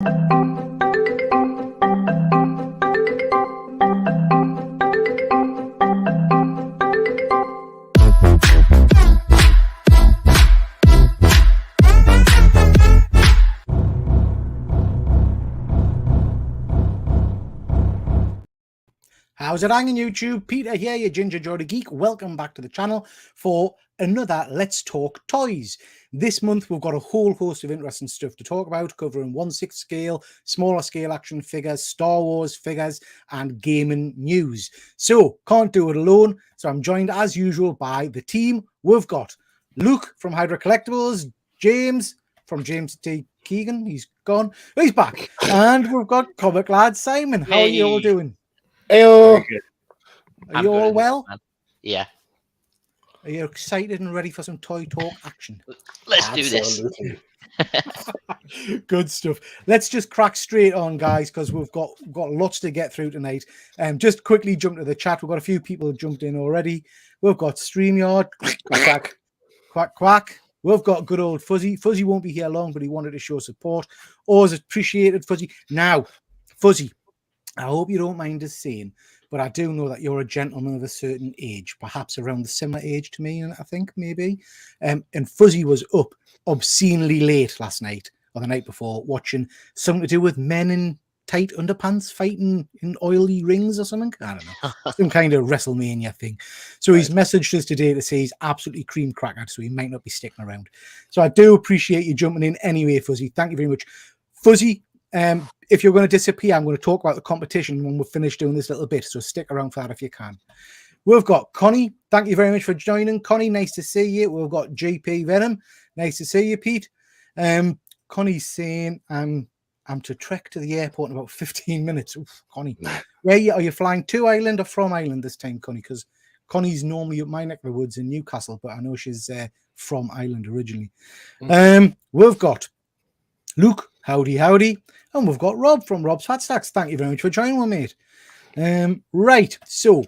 How's it hanging, YouTube? Peter here, your Ginger Joe the Geek. Welcome back to the channel for another Let's Talk Toys. This month, we've got a whole host of interesting stuff to talk about, covering 1/6 scale, smaller scale action figures, Star Wars figures, and gaming news. So, can't do it alone. So, I'm joined as usual by the team. We've got Luke from Hydra Collectibles, James from James T. Keegan. He's gone. He's back. And we've got Comic Lad Simon. How are you all doing? Heyo. Are you all well? Yeah. Are you excited and ready for some toy talk action? Let's do this. Good stuff. Let's just crack straight on, guys, because we've got lots to get through tonight. Just quickly jump to the chat. We've got a few people who jumped in already. We've got StreamYard. Quack, quack, quack. We've got good old Fuzzy. Fuzzy won't be here long, but he wanted to show support. Always appreciated, Fuzzy. Now, Fuzzy, I hope you don't mind us saying, but I do know that you're a gentleman of a certain age, perhaps around the similar age to me, I think, maybe. And Fuzzy was up obscenely late last night or the night before watching something to do with men in tight underpants fighting in oily rings or something. I don't know. Some kind of WrestleMania thing. So he's messaged us today to say he's absolutely cream crackered, so he might not be sticking around. So I do appreciate you jumping in anyway, Fuzzy. Thank you very much. Fuzzy, if you're going to disappear, I'm going to talk about the competition when we're finished doing this little bit, so stick around for that if you can. We've got Connie. Thank you very much for joining. Connie, nice to see you. We've got GP Venom. Nice to see you, Pete. Connie's saying, I'm to trek to the airport in about 15 minutes. Oof, Connie. Are you flying to Ireland or from Ireland this time, Connie? Because Connie's normally at my neck of the woods in Newcastle, but I know she's from Ireland originally. We've got Luke. Howdy. And we've got Rob from Rob's Fat Stacks. Thank you very much for joining me, mate. Right, so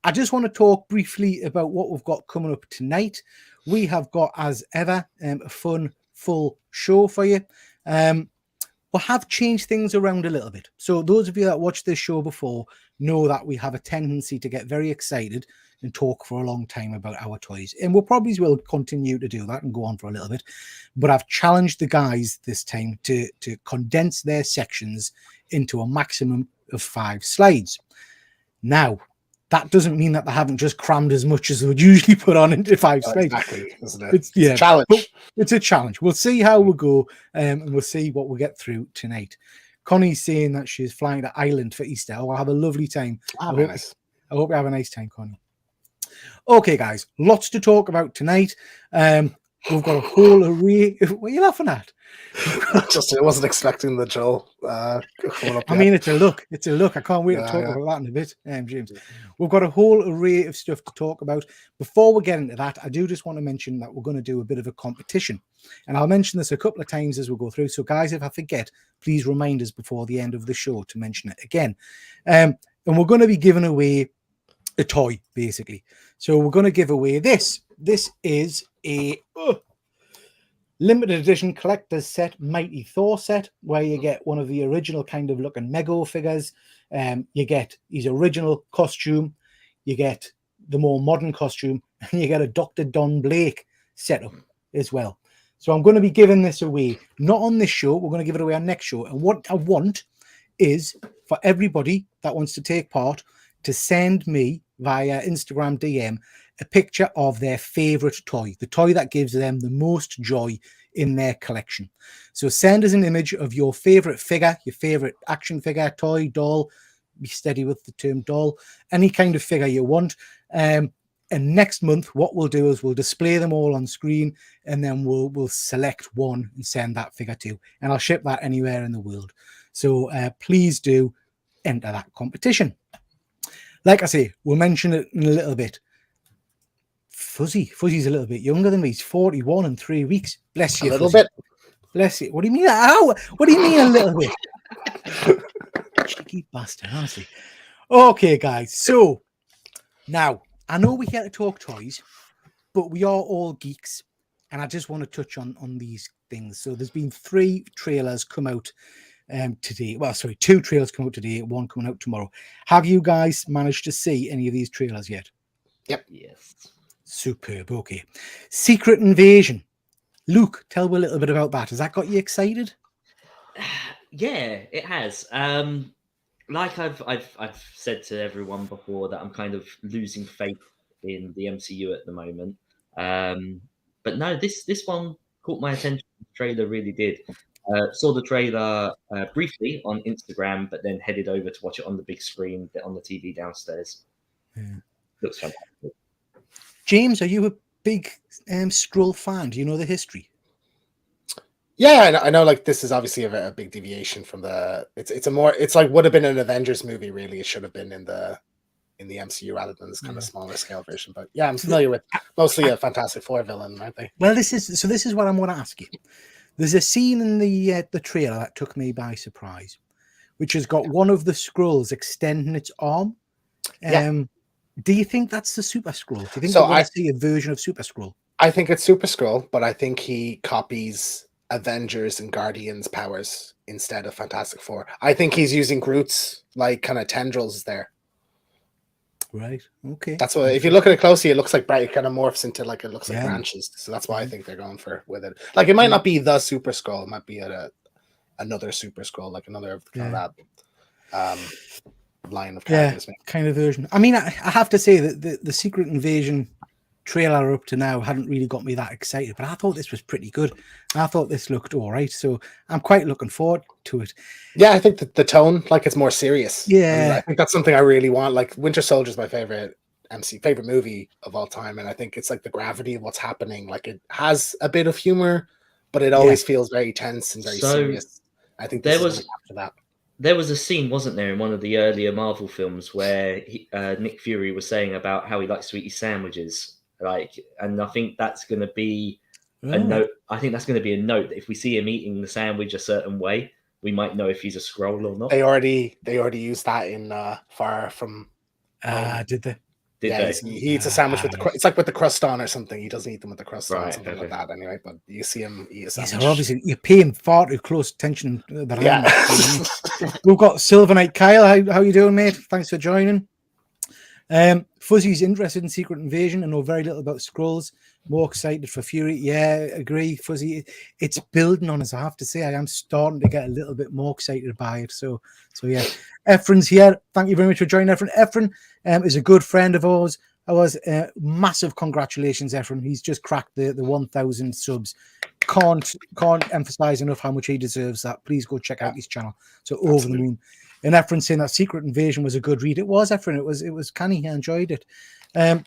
I just want to talk briefly about what we've got coming up tonight. We have got, as ever, a fun, full show for you. We'll have changed things around a little bit. So those of you that watched this show before know that we have a tendency to get very excited and talk for a long time about our toys. And we'll probably will continue to do that and go on for a little bit. But I've challenged the guys this time to condense their sections into a maximum of 5 slides. Now, that doesn't mean that they haven't just crammed as much as they would usually put on into 5 slides. Exactly, isn't it? It's a challenge. It's a challenge. We'll see how we go, and we'll see what we'll get through tonight. Connie's saying that she's flying to Ireland for Easter. Oh, I'll have a lovely time. I hope you have a nice time, Connie. Okay, guys, lots to talk about tonight. We've got a whole array. What are you laughing at? I wasn't expecting the Joel. I mean, it's a look. It's a look. I can't wait to talk about that in a bit, James. We've got a whole array of stuff to talk about. Before we get into that, I do just want to mention that we're going to do a bit of a competition. And I'll mention this a couple of times as we go through. So, guys, if I forget, please remind us before the end of the show to mention it again. And we're going to be giving away a toy, basically. So we're going to give away this. This is a limited edition collector's set, Mighty Thor set, where you get one of the original kind of looking Mego figures. You get his original costume, you get the more modern costume, and you get a Dr. Don Blake setup as well. So I'm going to be giving this away, not on this show. We're going to give it away on next show. And what I want is for everybody that wants to take part to send me via Instagram DM a picture of their favorite toy, the toy that gives them the most joy in their collection. So send us an image of your favorite figure, your favorite action figure, toy, doll. Be steady with the term doll, any kind of figure you want. And next month, what we'll do is we'll display them all on screen, and then we'll select one and send that figure to. And I'll ship that anywhere in the world. So please do enter that competition. Like I say, we'll mention it in a little bit. Fuzzy's a little bit younger than me. He's 41 in 3 weeks. Bless you. A little bit. Bless you. What do you mean? How? What do you mean a little bit? Cheeky bastard, honestly. Okay, guys. So now I know we're here to talk toys, but we are all geeks, and I just want to touch on these things. So there's been 3 trailers come out today. Well, sorry, 2 trailers come out today, 1 coming out tomorrow. Have you guys managed to see any of these trailers yet? Yes. Superb. Okay. Secret Invasion. Luke, tell me a little bit about that. Has that got you excited? Yeah, it has. Like I've said to everyone before that I'm kind of losing faith in the MCU at the moment. But no, this one caught my attention. The trailer really did. Saw the trailer briefly on Instagram, but then headed over to watch it on the big screen on the TV downstairs. Yeah. Looks fantastic. James, are you a big Skrull fan? Do you know the history? Yeah, I know. Like, this is obviously a big deviation from the. It's like would have been an Avengers movie. Really, it should have been in the MCU rather than this kind of smaller scale version. But yeah, I'm familiar with mostly a Fantastic Four villain, aren't they? Well, this is what I'm going to ask you. There's a scene in the trailer that took me by surprise, which has got one of the Skrulls extending its arm. Do you think that's the Super Skrull? Do you think So we're going to see a version of Super Skrull? I think it's Super Skrull, but I think he copies Avengers and Guardians powers instead of Fantastic Four. I think he's using Groot's like kind of tendrils there. Right. Okay. That's what. If you look at it closely, it looks like it kind of morphs into like it looks like Yeah. branches. So that's why I think they're going for with it. Like it might not be the Super Skrull. It might be another Super Skrull, like another kind of that line of characters. Kind of version. I mean, I have to say that the Secret Invasion trailer up to now hadn't really got me that excited, but I thought this was pretty good. I thought this looked all right, so I'm quite looking forward to it. Yeah, I think that the tone, like, it's more serious. Yeah, I think that's something I really want. Like, Winter Soldier is my favorite movie of all time, and I think it's like the gravity of what's happening. Like, it has a bit of humor, but it always feels very tense and very serious. I think this is after that. There was a scene, wasn't there, in one of the earlier Marvel films where Nick Fury was saying about how he likes to eat his sandwiches. And I think that's going to be a note. I think that's going to be a note that if we see him eating the sandwich a certain way, we might know if he's a Skrull or not. They already used that in Far From. Did they? Did they? He eats a sandwich with the crust. It's like with the crust on or something. He doesn't eat them with the crust on, something like that. Anyway, but you see him eat a sandwich. So obviously, you're paying far too close attention. Yeah. We've got Silver Knight Kyle. How you doing, mate? Thanks for joining. Fuzzy's interested in Secret Invasion and know very little about Skrulls. More excited for Fury. Yeah, agree, Fuzzy. It's building on us. I have to say, I am starting to get a little bit more excited by it. So yeah. Efren's here. Thank you very much for joining, Efren. Efren is a good friend of ours. Massive congratulations, Efren. He's just cracked the 1,000 subs. Can't emphasize enough how much he deserves that. Please go check out his channel. So over the moon. And Efren saying that Secret Invasion was a good read. It was, Efren. It was canny. I enjoyed it.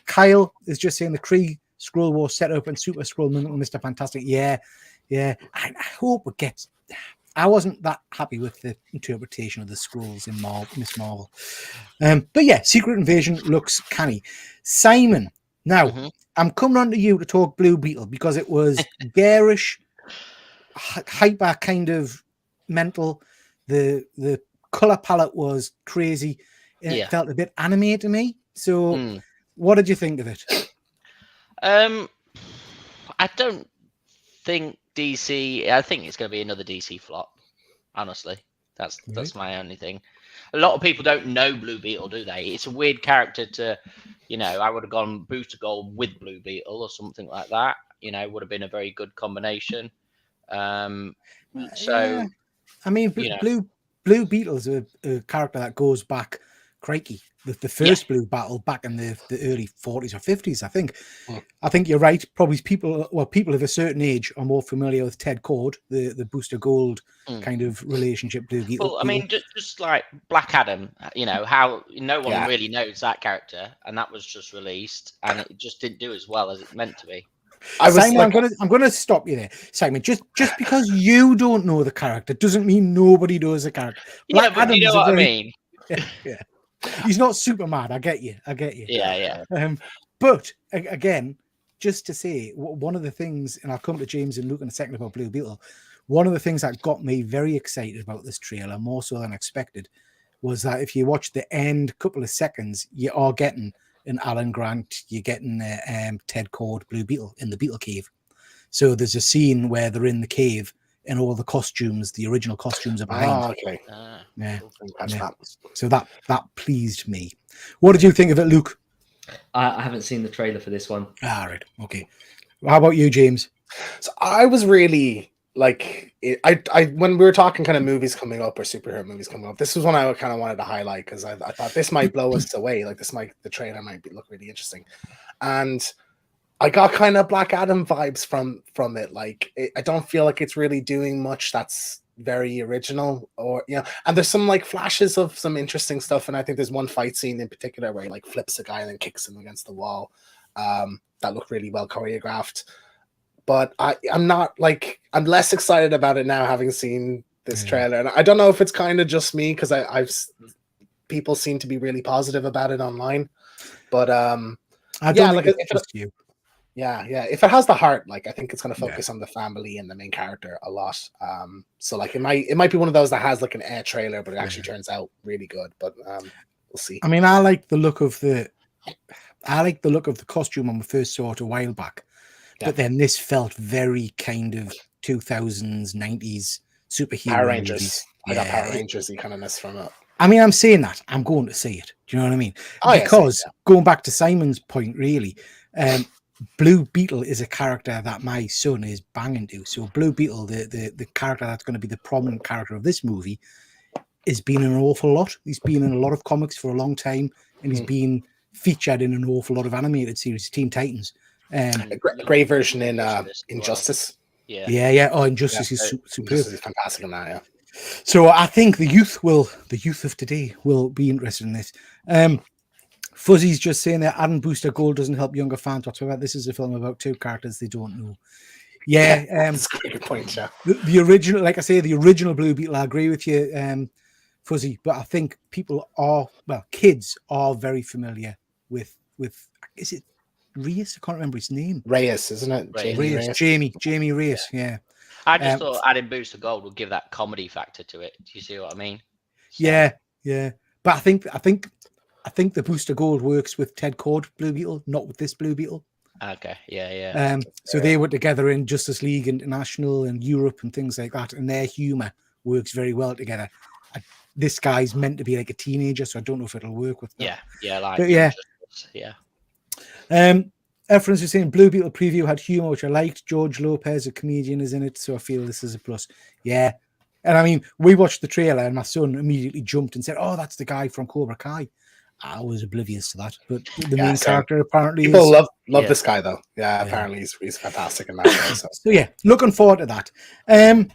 Kyle is just saying the Kree Skrull War setup and Super Skrull Mr. Fantastic. Yeah. I hope it gets. I wasn't that happy with the interpretation of the Skrulls in Miss Marvel. But yeah, Secret Invasion looks canny. Simon, now I'm coming on to you to talk Blue Beetle because it was garish, hyper kind of mental. The color palette was crazy. It felt a bit anime to me. So what did you think of it? I don't think DC. I think it's going to be another DC flop. Honestly, that's my only thing. A lot of people don't know Blue Beetle, do they? It's a weird character to, I would have gone Booster Gold with Blue Beetle or something like that. Would have been a very good combination. I mean, Blue Beetle's a character that goes back, crikey, the first Blue Battle back in the early 40s or 50s, I think. I think you're right. Probably people of a certain age are more familiar with Ted Cord, the Booster Gold kind of relationship. Blue Beetle. Well, I mean, just like Black Adam, how no one really knows that character, and that was just released, and it just didn't do as well as it meant to be. Simon, I'm going to stop you there, Simon. Just because you don't know the character doesn't mean nobody knows the character. Black Adam, you know what I mean? Yeah. He's not super mad. I get you. Yeah. But again, just to say, one of the things, and I'll come to James and Luke in a second about Blue Beetle. One of the things that got me very excited about this trailer, more so than expected, was that if you watch the end couple of seconds, you are getting an Alan Grant, you're getting Ted Cord, Blue Beetle in the Beetle Cave. So there's a scene where they're in the cave and all the costumes, the original costumes are behind. Oh, okay. Yeah. Didn't catch Yeah. that. So that pleased me. What did you think of it, Luke? I haven't seen the trailer for this one. All right. Okay. How about you, James? So I was really like, I when we were talking kind of movies coming up or superhero movies coming up, this was one I kind of wanted to highlight because I thought this might blow us away. Like the trailer might look really interesting, and I got kind of Black Adam vibes from it. Like I don't feel like it's really doing much that's very original, or and there's some like flashes of some interesting stuff, and I think there's one fight scene in particular where he like flips a guy and then kicks him against the wall. That looked really well choreographed. But I'm not like, I'm less excited about it now having seen this trailer, and I don't know if it's kind of just me because I've people seem to be really positive about it online, but I don't think it's just you. Yeah, if it has the heart, like I think it's going to focus on the family and the main character a lot. So like it might be one of those that has like an air trailer, but it actually turns out really good. But we'll see. I mean, I like the look of the costume when we first saw it a while back. But then this felt very kind of 2000s, 90s superhero Power Rangers. movies. I got Power Rangers-y kind of mess from it. I mean, I'm saying that. I'm going to see it. Do you know what I mean? Because going back to Simon's point, really, Blue Beetle is a character that my son is banging to. So Blue Beetle, the character that's going to be the prominent character of this movie, has been in an awful lot. He's been in a lot of comics for a long time, and he's been featured in an awful lot of animated series, Teen Titans. A great version in Injustice. Yeah. Oh, Injustice is superb. Injustice is fantastic in that, yeah. So I think the youth of today will be interested in this. Fuzzy's just saying that adding Booster Gold doesn't help younger fans whatsoever. This is a film about two characters they don't know. Yeah, that's a good point, yeah. The original, like I say, the original Blue Beetle, I agree with you, Fuzzy, but I think kids are very familiar with is it Reyes? I can't remember his name. Reyes, isn't it? Jamie Reyes, yeah. I just thought adding Booster Gold would give that comedy factor to it. Do you see what I mean? So, yeah. But I think the Booster Gold works with Ted Kord Blue Beetle, not with this Blue Beetle. Okay, yeah. So they were together in Justice League International and Europe and things like that, and their humor works very well together. This guy's meant to be like a teenager, so I don't know if it'll work with that. Yeah. Efrons is saying Blue Beetle preview had humor, which I liked. George Lopez, a comedian, is in it, so I feel this is a plus. Yeah. And I mean, we watched the trailer and my son immediately jumped and said, "Oh, that's the guy from Cobra Kai." I was oblivious to that, but the main character apparently people love this guy though. Yeah, apparently he's fantastic in that way. So yeah, looking forward to that. And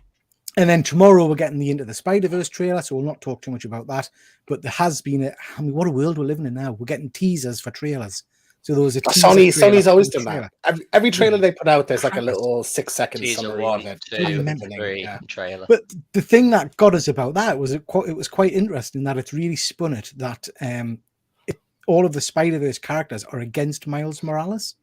then tomorrow we're getting the Into the Spider-Verse trailer, so we'll not talk too much about that. But there has been what a world we're living in now. We're getting teasers for trailers. So there was a Sony's always done that. Every trailer they put out, there's like a little 6-second summary of it. Trailer. But the thing that got us about that was it was quite interesting that it's really spun it that all of the Spider-Verse characters are against Miles Morales,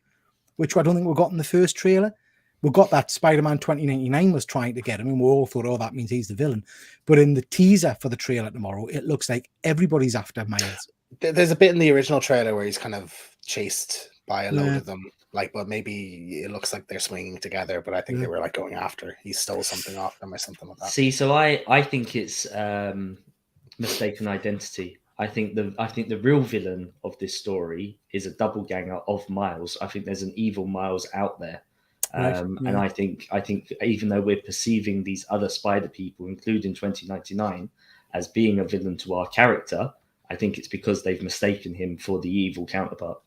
which I don't think we got in the first trailer. We got that Spider-Man 2099 was trying to get him, and we all thought, oh, that means he's the villain. But in the teaser for the trailer tomorrow, it looks like everybody's after Miles. There's a bit in the original trailer where he's kind of chased by a load of them, but maybe it looks like they're swinging together, but I think they were like going after. He stole something off them or something like that. See, so I think it's mistaken identity. I think the real villain of this story is a double ganger of Miles. I think there's an evil Miles out there. And I think even though we're perceiving these other spider people, including 2099, as being a villain to our character, I think it's because they've mistaken him for the evil counterpart.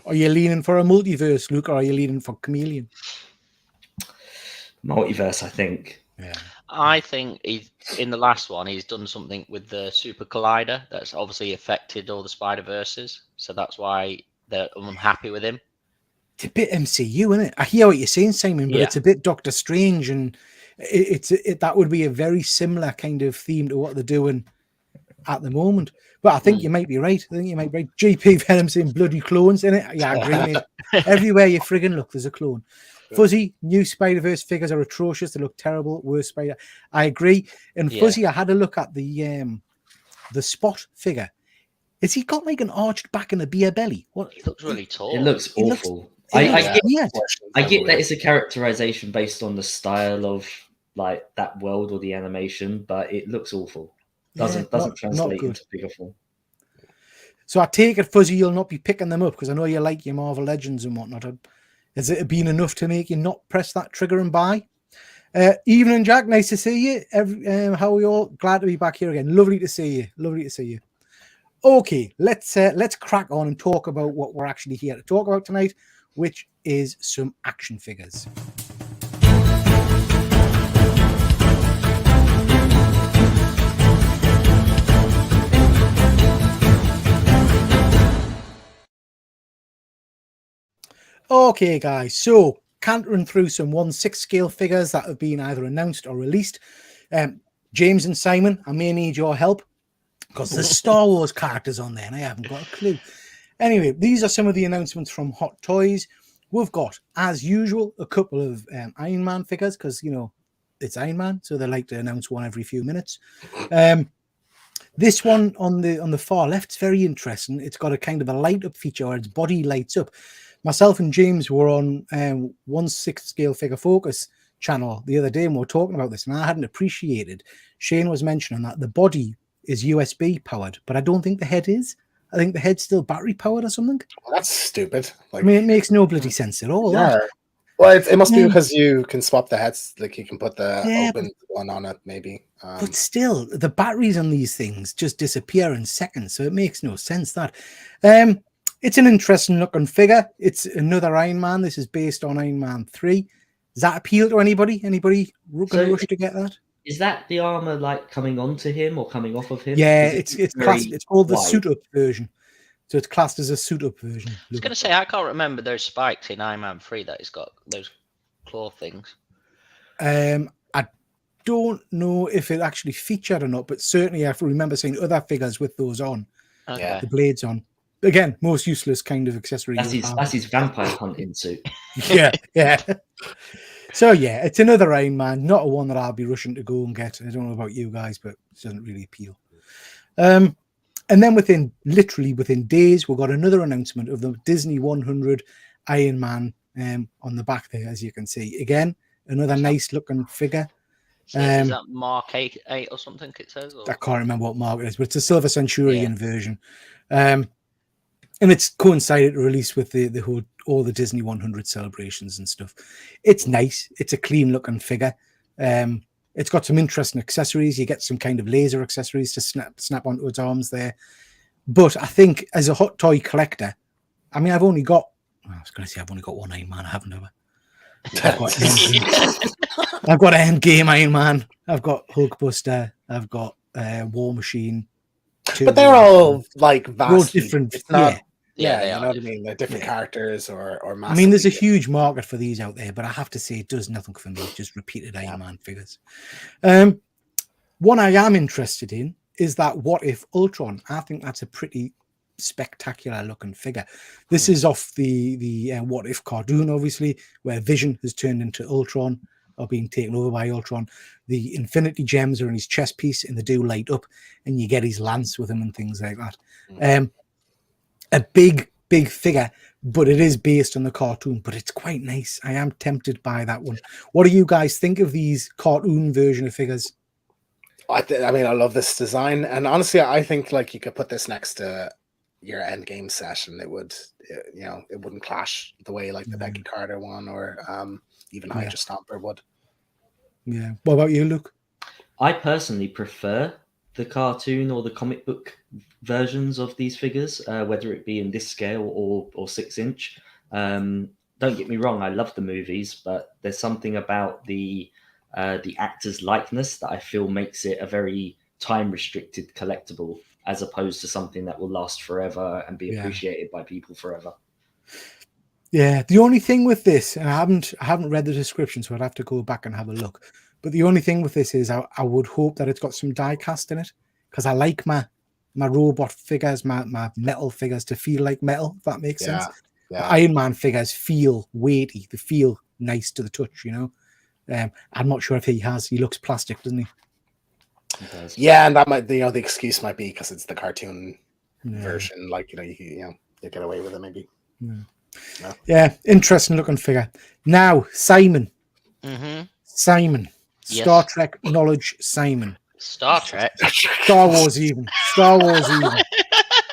Are you leaning for a multiverse, Luke, or are you leaning for Chameleon? Multiverse, I think. Yeah. I think in the last one, he's done something with the Super Collider that's obviously affected all the Spider-Verses. So that's why they're unhappy with him. It's a bit MCU, isn't it? I hear what you're saying, Simon, but it's a bit Doctor Strange, and that would be a very similar kind of theme to what they're doing at the moment. But I think you might be right. GP Venom saying bloody clones in it. Yeah, I agree, mate. Everywhere you friggin' look, there's a clone. Fuzzy, new Spider-Verse figures are atrocious. They look terrible. Worst Spider. I agree. And Fuzzy, I had a look at the Spot figure. Has he got like an arched back and a beer belly? What? He looks really tall. It looks awful. I get that it's a characterization based on the style of like that world or the animation, but it looks awful. Doesn't not translate good. into figure form. So I take it, Fuzzy, you'll not be picking them up because I know you like your Marvel Legends and whatnot. Has it been enough to make you not press that trigger and buy? Evening, Jack. Nice to see you. How are you all? Glad to be back here again. Lovely to see you. Lovely to see you. Okay, let's crack on and talk about what we're actually here to talk about tonight, which is some action figures. Okay, guys, so cantering through some 1/6 scale figures that have been either announced or released. James and Simon, I may need your help because there's Star Wars characters on there and I haven't got a clue. Anyway, these are some of the announcements from Hot Toys. We've got, as usual, a couple of Iron Man figures because, you know, it's Iron Man, so they like to announce one every few minutes. This one on the far left is very interesting. It's got a kind of a light up feature where its body lights up. Myself and James were on 1/6 scale figure focus channel the other day and we were talking about this, and I hadn't appreciated. Shane was mentioning that the body is USB powered, but I don't think the head is. I think the head's still battery powered or something. Well, that's stupid. Like, I mean, it makes no bloody sense at all. yeah. That. Well, it must be Yeah. because you can swap the heads. Like you can put the Yeah, open one on it, maybe. But still, the batteries on these things just disappear in seconds, so it makes no sense that. It's an interesting looking figure. It's another Iron Man. This is based on Iron Man 3. Does that appeal to anybody? Anybody going to rush to get that? Is that the armor like coming onto him or coming off of him? Yeah, Because it's very classed. It's called the wide. suit up version. So it's classed as a suit up version. I was going to say, I can't remember those spikes in Iron Man 3 that he's got, those claw things. I don't know if it actually featured or not, but certainly I remember seeing other figures with those on, Okay. the blades on. Again, most useless kind of accessory. That's his vampire hunting suit. yeah. So yeah, it's another Iron Man, not a one that I'll be rushing to go and get. I don't know about you guys, but it doesn't really appeal. And then literally within days, we've got another announcement of the Disney 100 Iron Man on the back there, as you can see. Again, another nice looking figure. So is that Mark 8 or something it says? Or? I can't remember what mark it is, but it's a Silver Centurion version. And it's coincided to release with all the Disney 100 celebrations and stuff. It's nice. It's a clean looking figure. It's got some interesting accessories. You get some kind of laser accessories to snap onto its arms there. But I think as a Hot Toy collector, I mean, I've only got one Iron Man, haven't I? I've got Endgame Iron Man. I've got Hulkbuster. I've got War Machine. But they're all like vastly different. It's not, Yeah, they you are know what I mean? They're different characters or I mean, there's a massively huge market for these out there, but I have to say it does nothing for me. Just repeated Iron Man figures. One I am interested in is that What If Ultron. I think that's a pretty spectacular looking figure. This is off the What If cartoon, obviously, where Vision has turned into Ultron or being taken over by Ultron. The Infinity Gems are in his chest piece and they do light up and you get his lance with him and things like that. A big figure, but it is based on the cartoon, but it's quite nice. I am tempted by that one. What do you guys think of these cartoon version of figures? I mean, I love this design, and honestly, I think like you could put this next to your Endgame set, and it would, you know, it wouldn't clash the way like the Becky Carter one or even Hydra Stomper would. Yeah. What about you, Luke? I personally prefer the cartoon or the comic book versions of these figures, whether it be in this scale or 6-inch. Don't get me wrong, I love the movies, but there's something about the actor's likeness that I feel makes it a very time-restricted collectible, as opposed to something that will last forever and be appreciated by people forever. Yeah, the only thing with this, and I haven't read the description, so I'd have to go back and have a look. But the only thing with this is I would hope that it's got some die cast in it, because I like my robot figures, my metal figures to feel like metal, if that makes sense. Yeah. Iron Man figures feel weighty, they feel nice to the touch, you know. I'm not sure if he looks plastic, doesn't he? Yeah, and that might, you know, the excuse might be because it's the cartoon version, like, you know, you get away with it maybe. Yeah, interesting looking figure. Now, Simon. Mm-hmm. Simon, Yes. Star Trek knowledge, Simon. Star Trek. Star Wars even. Star Wars even.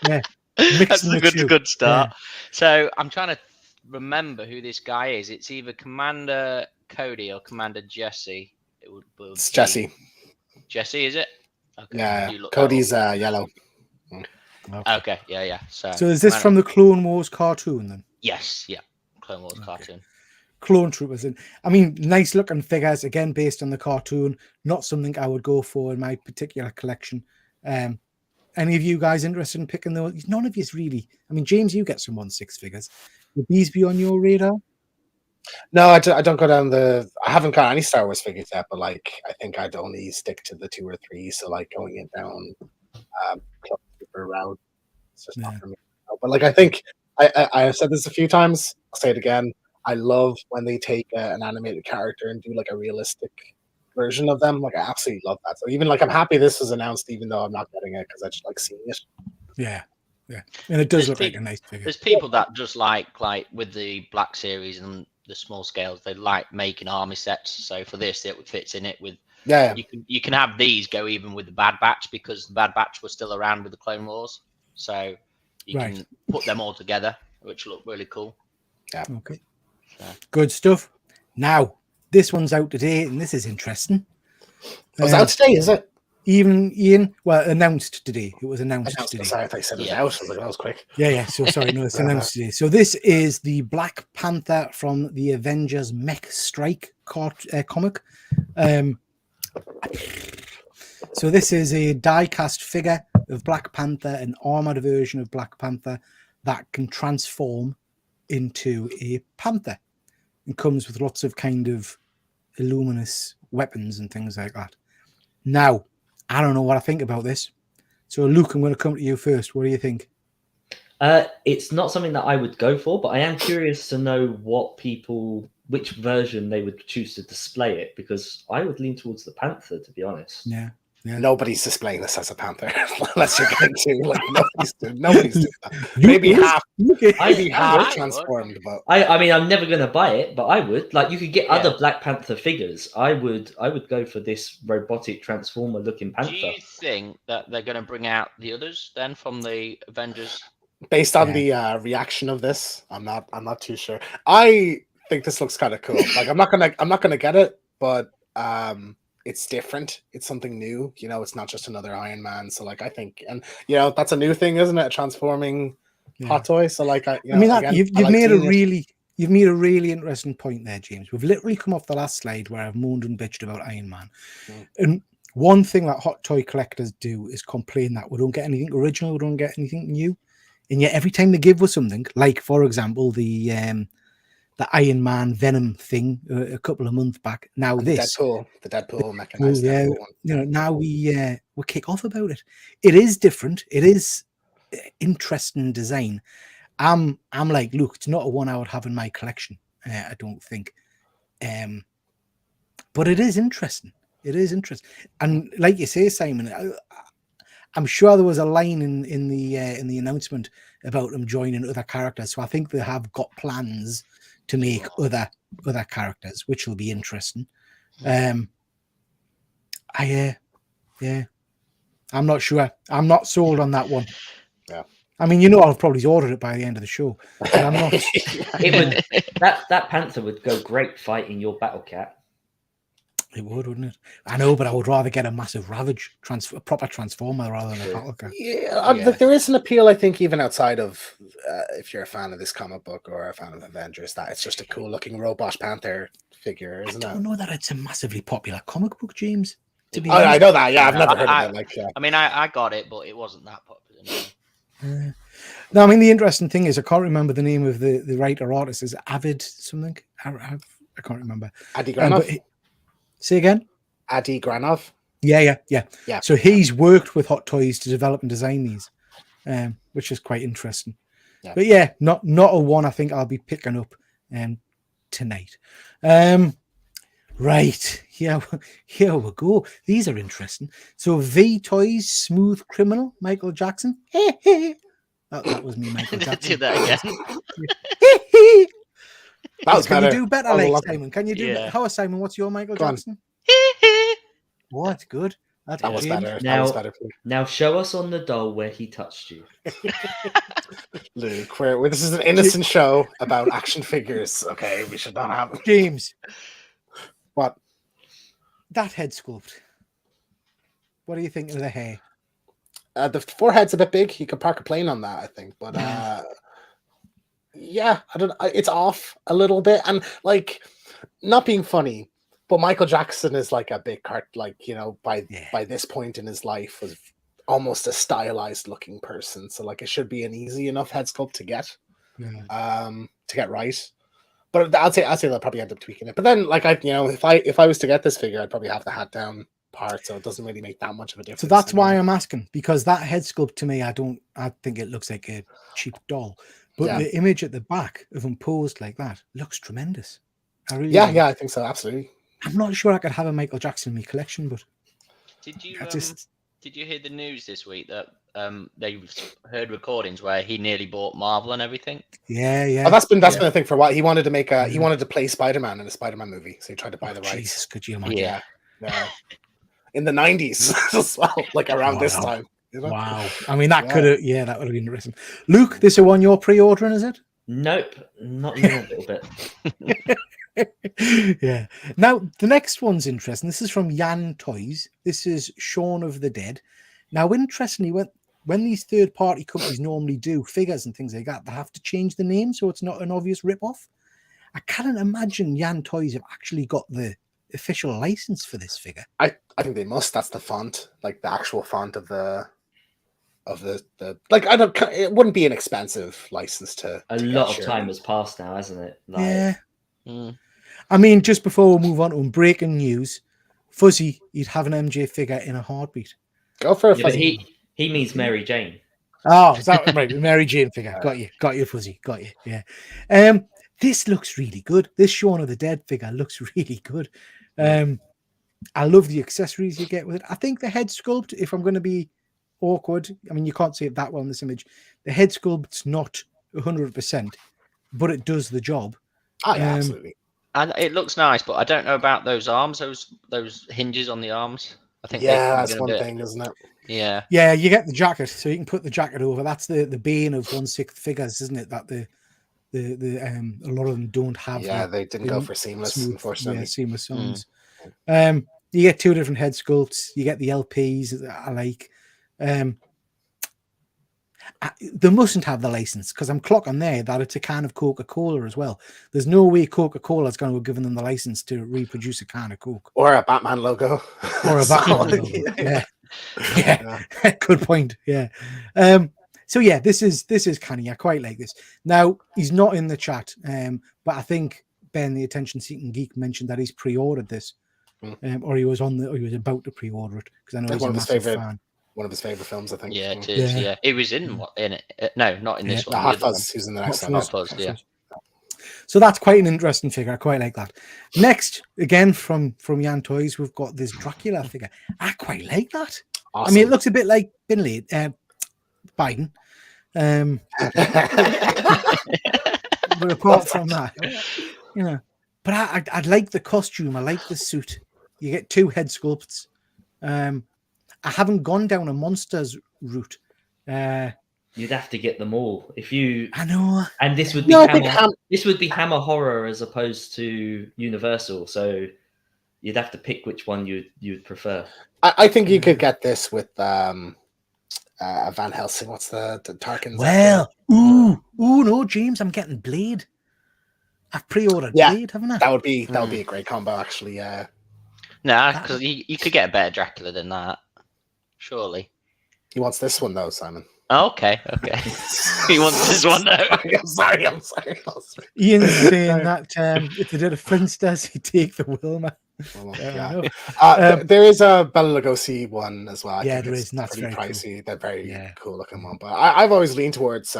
Yeah. That's Mixing a the two. good start. So I'm trying to remember who this guy is. It's either Commander Cody or Commander Jesse. Will It's be- Jesse. Jesse, is it? Okay. Yeah, you look Cody's that yellow. Okay. up. Okay, yeah. So So is this from the Clone Wars cartoon then? Yes, yeah. Clone Wars Okay. cartoon. Clone Troopers. And I mean, nice looking figures, again, based on the cartoon. Not something I would go for in my particular collection. Any of you guys interested in picking those? None of you's really. I mean, James, you get some 1/6 figures. Would these be on your radar? No, I don't go down I haven't got any Star Wars figures yet, but like I think I'd only stick to the 2 or 3. So like going it down Clone Trooper route, it's just not Yeah. for me. But like I think I've said this a few times. I'll say it again. I love when they take an animated character and do like a realistic version of them. Like I absolutely love that. So even like I'm happy this was announced, even though I'm not getting it because I just like seeing it. Yeah. And it does There's look like peop- a nice figure. There's people that just like with the Black Series and the small scales, they like making army sets. So for this, it fits in it with. Yeah. You can have these go even with the Bad Batch because the Bad Batch was still around with the Clone Wars. So you Right. can put them all together, which look really cool. Okay. Yeah. Good stuff. Now, this one's out today, and this is interesting. Oh, it's out today, is it? Even Ian, well, announced today. It was announced today. Sorry, I thought you said it was Yeah. out. I was like, that was quick. Yeah. So sorry, no, it's announced today. So this is the Black Panther from the Avengers Mech Strike comic. So this is a die-cast figure of Black Panther, an armored version of Black Panther that can transform into a panther and comes with lots of kind of illuminous weapons and things like that. Now, I don't know what I think about this. So, Luke, I'm going to come to you first. What do you think? It's not something that I would go for, but I am curious to know which version they would choose to display it, because I would lean towards the Panther, to be honest. Yeah. Nobody's displaying this as a panther unless you're getting to like nobody's doing that. Maybe half I transformed, but I mean, I'm never going to buy it, but I would. Like, you could get Yeah. other Black Panther figures. I would go for this robotic transformer-looking Panther. Do you think that they're going to bring out the others then from the Avengers? based on the reaction of this, I'm not too sure. I think this looks kind of cool. Like I'm not gonna get it, but it's different. It's something new. You know, it's not just another Iron Man. So like I think, and you know, that's a new thing, isn't it? A transforming hot toy. So like you've made a really interesting point there, James. We've literally come off the last slide where I've moaned and bitched about Iron Man. And one thing that hot toy collectors do is complain that we don't get anything original, we don't get anything new. And yet every time they give us something, like for example, the Iron Man Venom thing a couple of months back. Now and this the Deadpool mechanized yeah, Deadpool one. you know, now we kick off about it. It is different. It is interesting design. I'm like, look, it's not a one I would have in my collection. I don't think, but it is interesting. It is interesting, and like you say, Simon, I'm sure there was a line in the announcement about them joining other characters. So I think they have got plans to make other characters, which will be interesting. I'm not sure. I'm not sold on that one. Yeah. I mean, you know, I'll probably order it by the end of the show. But I'm not. It would that Panther would go great fighting your Battle Cat. It would, wouldn't it? I know, but I would rather get a massive Ravage, a proper Transformer rather than a Battle Cat. Yeah, there is an appeal, I think, even outside of if you're a fan of this comic book or a fan of Avengers, that it's just a cool-looking robot Panther figure, isn't I it? don't know that it's a massively popular comic book, James. To be I honest. know that. Yeah, I've never heard of it. Like, I mean, I got it, but it wasn't that popular. No. No, I mean, the interesting thing is I can't remember the name of the writer artist. Is it Avid something? I can't remember. Adi Granov. Say again? Adi Granov. Yeah. Yeah. So he's worked with Hot Toys to develop and design these, which is quite interesting. Yeah. But yeah, not a one I think I'll be picking up tonight. Right, here we go. These are interesting. So V Toys Smooth Criminal, Michael Jackson. That was me, Michael Jackson. Do that again. That was Can better. you do better, Oh, like well, Simon? Can you do Yeah. better? How is Simon? What's your Michael Go on. Jackson? What? Good. That's That was James. better. That Now- was better. Now show us on the doll where he touched you. Luke, this is an innocent show about action figures. Okay, we should not have James, what. that head sculpt. What do you think of the hair? The forehead's a bit big. You could park a plane on that, I think. But yeah, I don't. It's off a little bit, and like, not being funny, but Michael Jackson is like a big by this point in his life was almost a stylized looking person. So like, it should be an easy enough head sculpt to get, to get right. But I'd say they'll probably end up tweaking it. But then, like, if I was to get this figure, I'd probably have the hat down part, so it doesn't really make that much of a difference. So that's why I'm asking, because that head sculpt to me, I think it looks like a cheap doll. But the image at the back of him posed like that looks tremendous. I really do. I think so, absolutely. I'm not sure I could have a Michael Jackson in my collection, but Did you I just did you hear the news this week that they heard recordings where he nearly bought Marvel and everything? yeah. Oh, that's been a thing for a while. He wanted to make he wanted to play Spider-Man in a Spider-Man movie, so he tried to buy the rights. Jesus, could you imagine? Yeah. In the 90s as well, like around this Wow. time. You know? Wow. I mean, that would have been interesting. Luke, this is one you're pre-ordering, is it? Nope, not even a little bit. Yeah. Now, the next one's interesting. This is from Yan Toys. This is Shaun of the Dead. Now, interestingly, when these third-party companies normally do figures and things like that, they have to change the name so it's not an obvious rip-off. I can't imagine Yan Toys have actually got the official license for this figure. I think they must. That's the font, like the actual font of the like. I don't. It wouldn't be an expensive license to. A lot of time has passed now, hasn't it? Like, Yeah. Mm. I mean, just before we move on to breaking news, Fuzzy, you'd have an MJ figure in a heartbeat. Go for a yeah, but fuzzy. he means Mary Jane. Oh, is that right? Mary Jane figure. Got you, Fuzzy. Got you. Yeah. This looks really good. This Shaun of the Dead figure looks really good. I love the accessories you get with it. I think the head sculpt, if I'm going to be awkward, I mean, you can't see it that well in this image. The head sculpt's not 100%, but it does the job. Oh, yeah, absolutely. And it looks nice, but I don't know about those arms, those hinges on the arms. I think That's one thing, isn't it? Yeah. Yeah, you get the jacket, so you can put the jacket over. That's the bane of 1/6 figures, isn't it? That the a lot of them don't have. Yeah, they didn't go for seamless, unfortunately. Seamless sounds. You get two different head sculpts. You get the LPs that I like. They mustn't have the license because I'm clocking there that it's a can of Coca-Cola as well. There's no way Coca-Cola is going to have given them the license to reproduce a can of Coke Or a Batman logo. or a Batman logo. Yeah. Good point. Yeah. So yeah, this is canny. I quite like this. Now he's not in the chat, but I think Ben, the attention-seeking geek, mentioned that he's pre-ordered this, or he was about to pre-order it because I know he's a massive fan. One of his favorite films, I think. Yeah, it is. Yeah, it was in it. No, not in this one. Hot Fuzz. He's in the next one. Hot Fuzz, yeah. So that's quite an interesting figure. I quite like that. Next, again from Yan Toys, we've got this Dracula figure. I quite like that. Awesome. I mean, it looks a bit like Biden. But apart from that, but I'd like the costume. I like the suit. You get two head sculpts. I haven't gone down a monsters route. You'd have to get them all if you. I know. And this would be this would be Hammer Horror as opposed to Universal. So you'd have to pick which one you'd prefer. I think you could get this with Van Helsing. What's the Tarkin's? Well, no, James, I'm getting Blade. I've pre-ordered Blade, haven't I? That would be a great combo, actually. Yeah. Nah, because you could get a better Dracula than that. Surely. He wants this one though, Simon. Oh, okay. He wants this one though. I'm sorry. Ian's saying that if they did a Flintstones, he'd take the Wilma. There is a Bela Lugosi one as well. Yeah, there is. And that's very pricey. cool. They're very cool looking one. But I've always leaned towards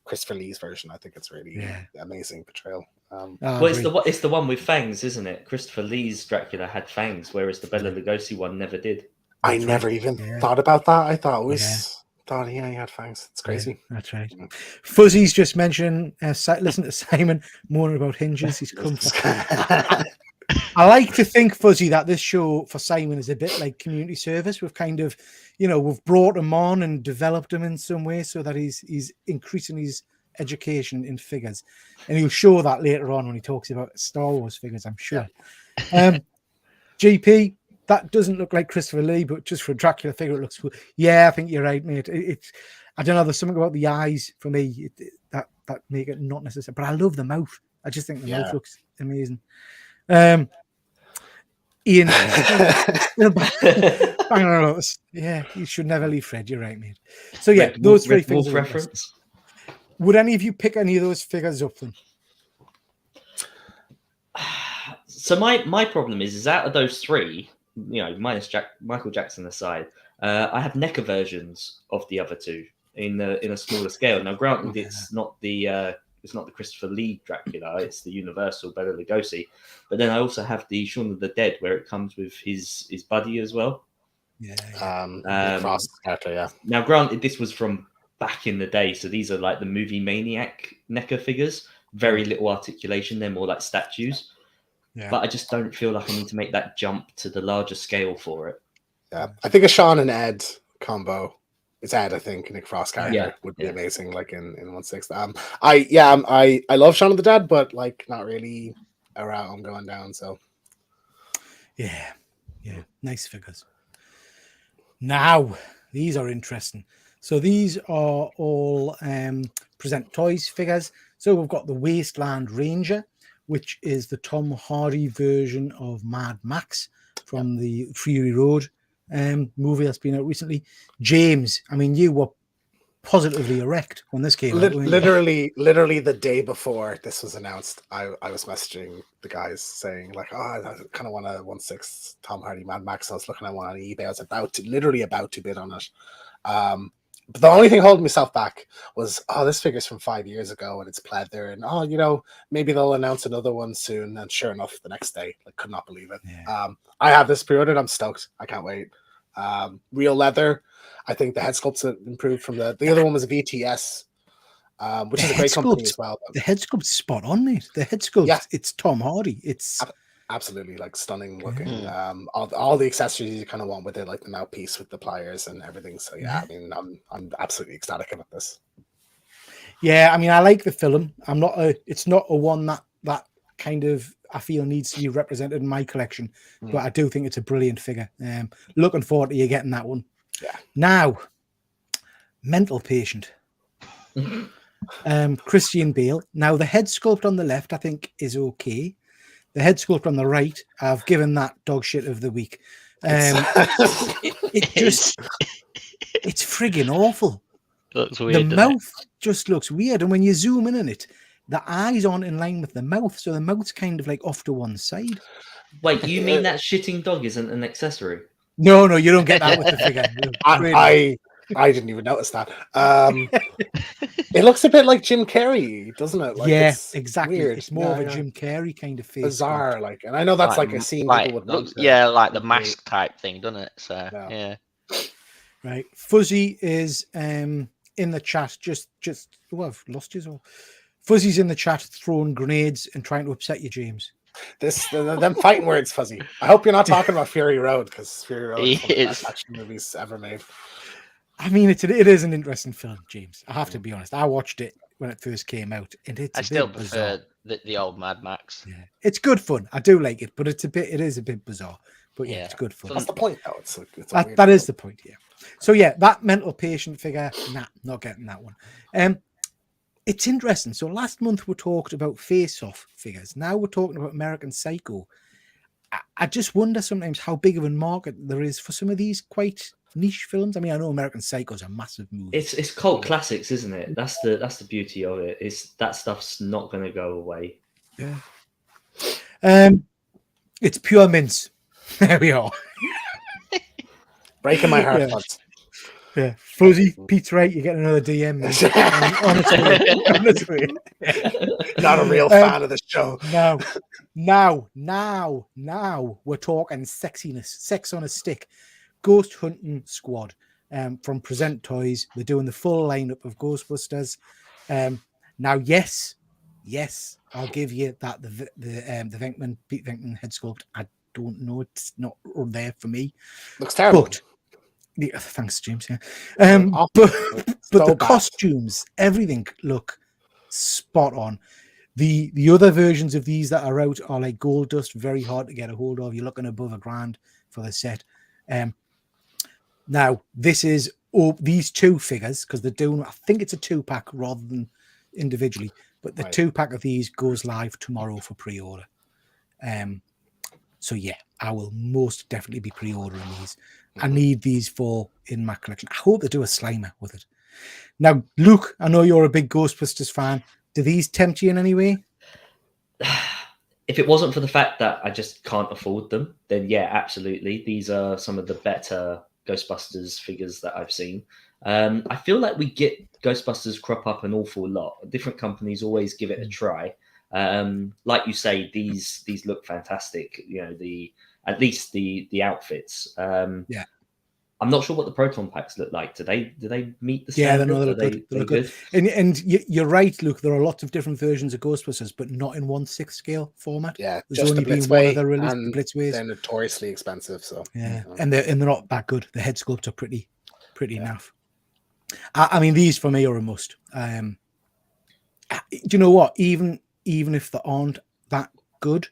Christopher Lee's version. I think it's really amazing portrayal. Well, it's the one with fangs, isn't it? Christopher Lee's Dracula had fangs, whereas the Bela Lugosi one never did. I never even thought about that. I thought it was thought he had fangs. It's crazy. Yeah, that's right. Fuzzy's just mentioned. Listen to Simon moaning about hinges. He's come. I like to think, Fuzzy, that this show for Simon is a bit like community service. We've kind of, we've brought him on and developed him in some way so that he's increasing his education in figures, and he'll show that later on when he talks about Star Wars figures, I'm sure. GP, that doesn't look like Christopher Lee, but just for a Dracula figure, it looks cool. Yeah, I think you're right, mate. I don't know. There's something about the eyes for me that make it not necessary. But I love the mouth. I just think the mouth looks amazing. Ian, bang on about this. Yeah, you should never leave Fred. You're right, mate. So yeah, those three things. Reference. Would any of you pick any of those figures up then? So my problem is out of those three, minus Michael Jackson aside, I have NECA versions of the other two in a smaller scale. Now, granted, it's not the Christopher Lee Dracula, it's the Universal Bela Lugosi, but then I also have the Shaun of the Dead where it comes with his buddy as well. Frost character, yeah. Now, granted, this was from back in the day, so these are like the Movie Maniac NECA figures. Very little articulation; they're more like statues. Yeah. But I just don't feel like I need to make that jump to the larger scale for it. Yeah, I think a Sean and Ed combo. It's Ed, I think, Nick Frost character would be amazing, like in 1/6. I love Shaun of the Dead, but like not really around. I'm going down, so yeah, nice figures. Now these are interesting. So these are all Present Toys figures. So we've got the Wasteland Ranger, which is the Tom Hardy version of Mad Max from the Fury Road movie that's been out recently. James, I mean, you were positively erect when this came out. Literally the day before this was announced, I was messaging the guys saying like, I kind of want a 1/6 Tom Hardy Mad Max. I was looking at one on eBay. I was about to bid on it. But the only thing holding myself back was, this figure's from 5 years ago and it's pleather, and maybe they'll announce another one soon. And sure enough, the next day, I could not believe it. Yeah. I have this pre-ordered. I'm stoked. I can't wait. Real leather. I think the head sculpt's improved from the other one was a VTS, which is a great company as well. The head sculpt's spot on, mate. The head sculpt, it's Tom Hardy. It's absolutely like stunning looking. All the accessories you kind of want with it, like the mouthpiece with the pliers and everything. So I mean, I'm absolutely ecstatic about this. Yeah, I mean, I like the film. It's not a one that kind of I feel needs to be represented in my collection, but I do think it's a brilliant figure. Looking forward to you getting that one. Yeah. Now, Mental Patient. Christian Bale. Now, the head sculpt on the left, I think, is okay. The head sculpt on the right, I've given that dog shit of the week. It's friggin' awful. Looks weird. The mouth just looks weird, and when you zoom in on it, the eyes aren't in line with the mouth, so the mouth's kind of like off to one side. Wait, you mean that shitting dog isn't an accessory? No, you don't get that with the figure. I didn't even notice that. It looks a bit like Jim Carrey, doesn't it? Like, it's exactly. Weird. It's more of a Jim Carrey kind of face. Bizarre, like, and I know that's like a scene people would look, like the mask type thing, doesn't it? So yeah. Right. Fuzzy is in the chat. I've lost you all. Fuzzy's in the chat throwing grenades and trying to upset you, James. Them fighting words, Fuzzy. I hope you're not talking about Fury Road, because Fury Road is one of the best action movies ever made. I mean, it is an interesting film, James. I have to be honest. I watched it when it first came out, and I still prefer the old Mad Max. Yeah, it's good fun. I do like it, but it is a bit bizarre. But yeah, it's good fun. That's the point, though. That is the point. Yeah. So yeah, that Mental Patient figure, not getting that one. It's interesting. So last month we talked about face-off figures. Now we're talking about American Psycho. I just wonder sometimes how big of a market there is for some of these quite niche films. I mean, I know American Psycho is a massive movie. It's cult classics, isn't it? That's the beauty of it. Is that stuff's not going to go away. Yeah. It's pure mince. There we are. Breaking my heart. Yeah, Fuzzy, Pete's right. You're getting another DM. Honestly, not a real fan of the show. Now, we're talking sexiness, sex on a stick. Ghost Hunting Squad from Present Toys. They're doing the full lineup of Ghostbusters. Now, yes, Yes, I'll give you that. The Venkman, Pete Venkman head sculpt. I don't know. It's not there for me. Looks terrible. But yeah, thanks, James. Yeah. Awful. But So the bad. costumes, everything look spot on. The other versions of these that are out are like Gold Dust, very hard to get a hold of. You're looking above $1,000 for the set. Now this is these two figures, because they're doing, I think it's a 2-pack rather than individually, but the Right. 2-pack of these goes live tomorrow for pre-order. So yeah, I will most definitely be pre-ordering these. I need these in my collection. I hope they do a Slimer with it. Now, Luke, I know you're a big Ghostbusters fan. Do these tempt you in any way? If it wasn't for the fact that I just can't afford them, then yeah, absolutely. These are some of the better Ghostbusters figures that I've seen. I feel like we get Ghostbusters crop up an awful lot. Different companies always give it a try. Like you say, these look fantastic. You know, at least the outfits. Yeah. I'm not sure what the proton packs look like. Do they meet the Yeah, standard? they Are look good. They they look good. And you're right, Luke. There are lots of different versions of Ghostbusters, but not in 1/6 scale format. Yeah, There's just only the been one Blitzway, other release, the and Blitzways. they're notoriously expensive. So Yeah, and they're not that good. The head sculpts are pretty Yeah. naff. I mean, these for me are a must. Do you know what? Even if they aren't that good,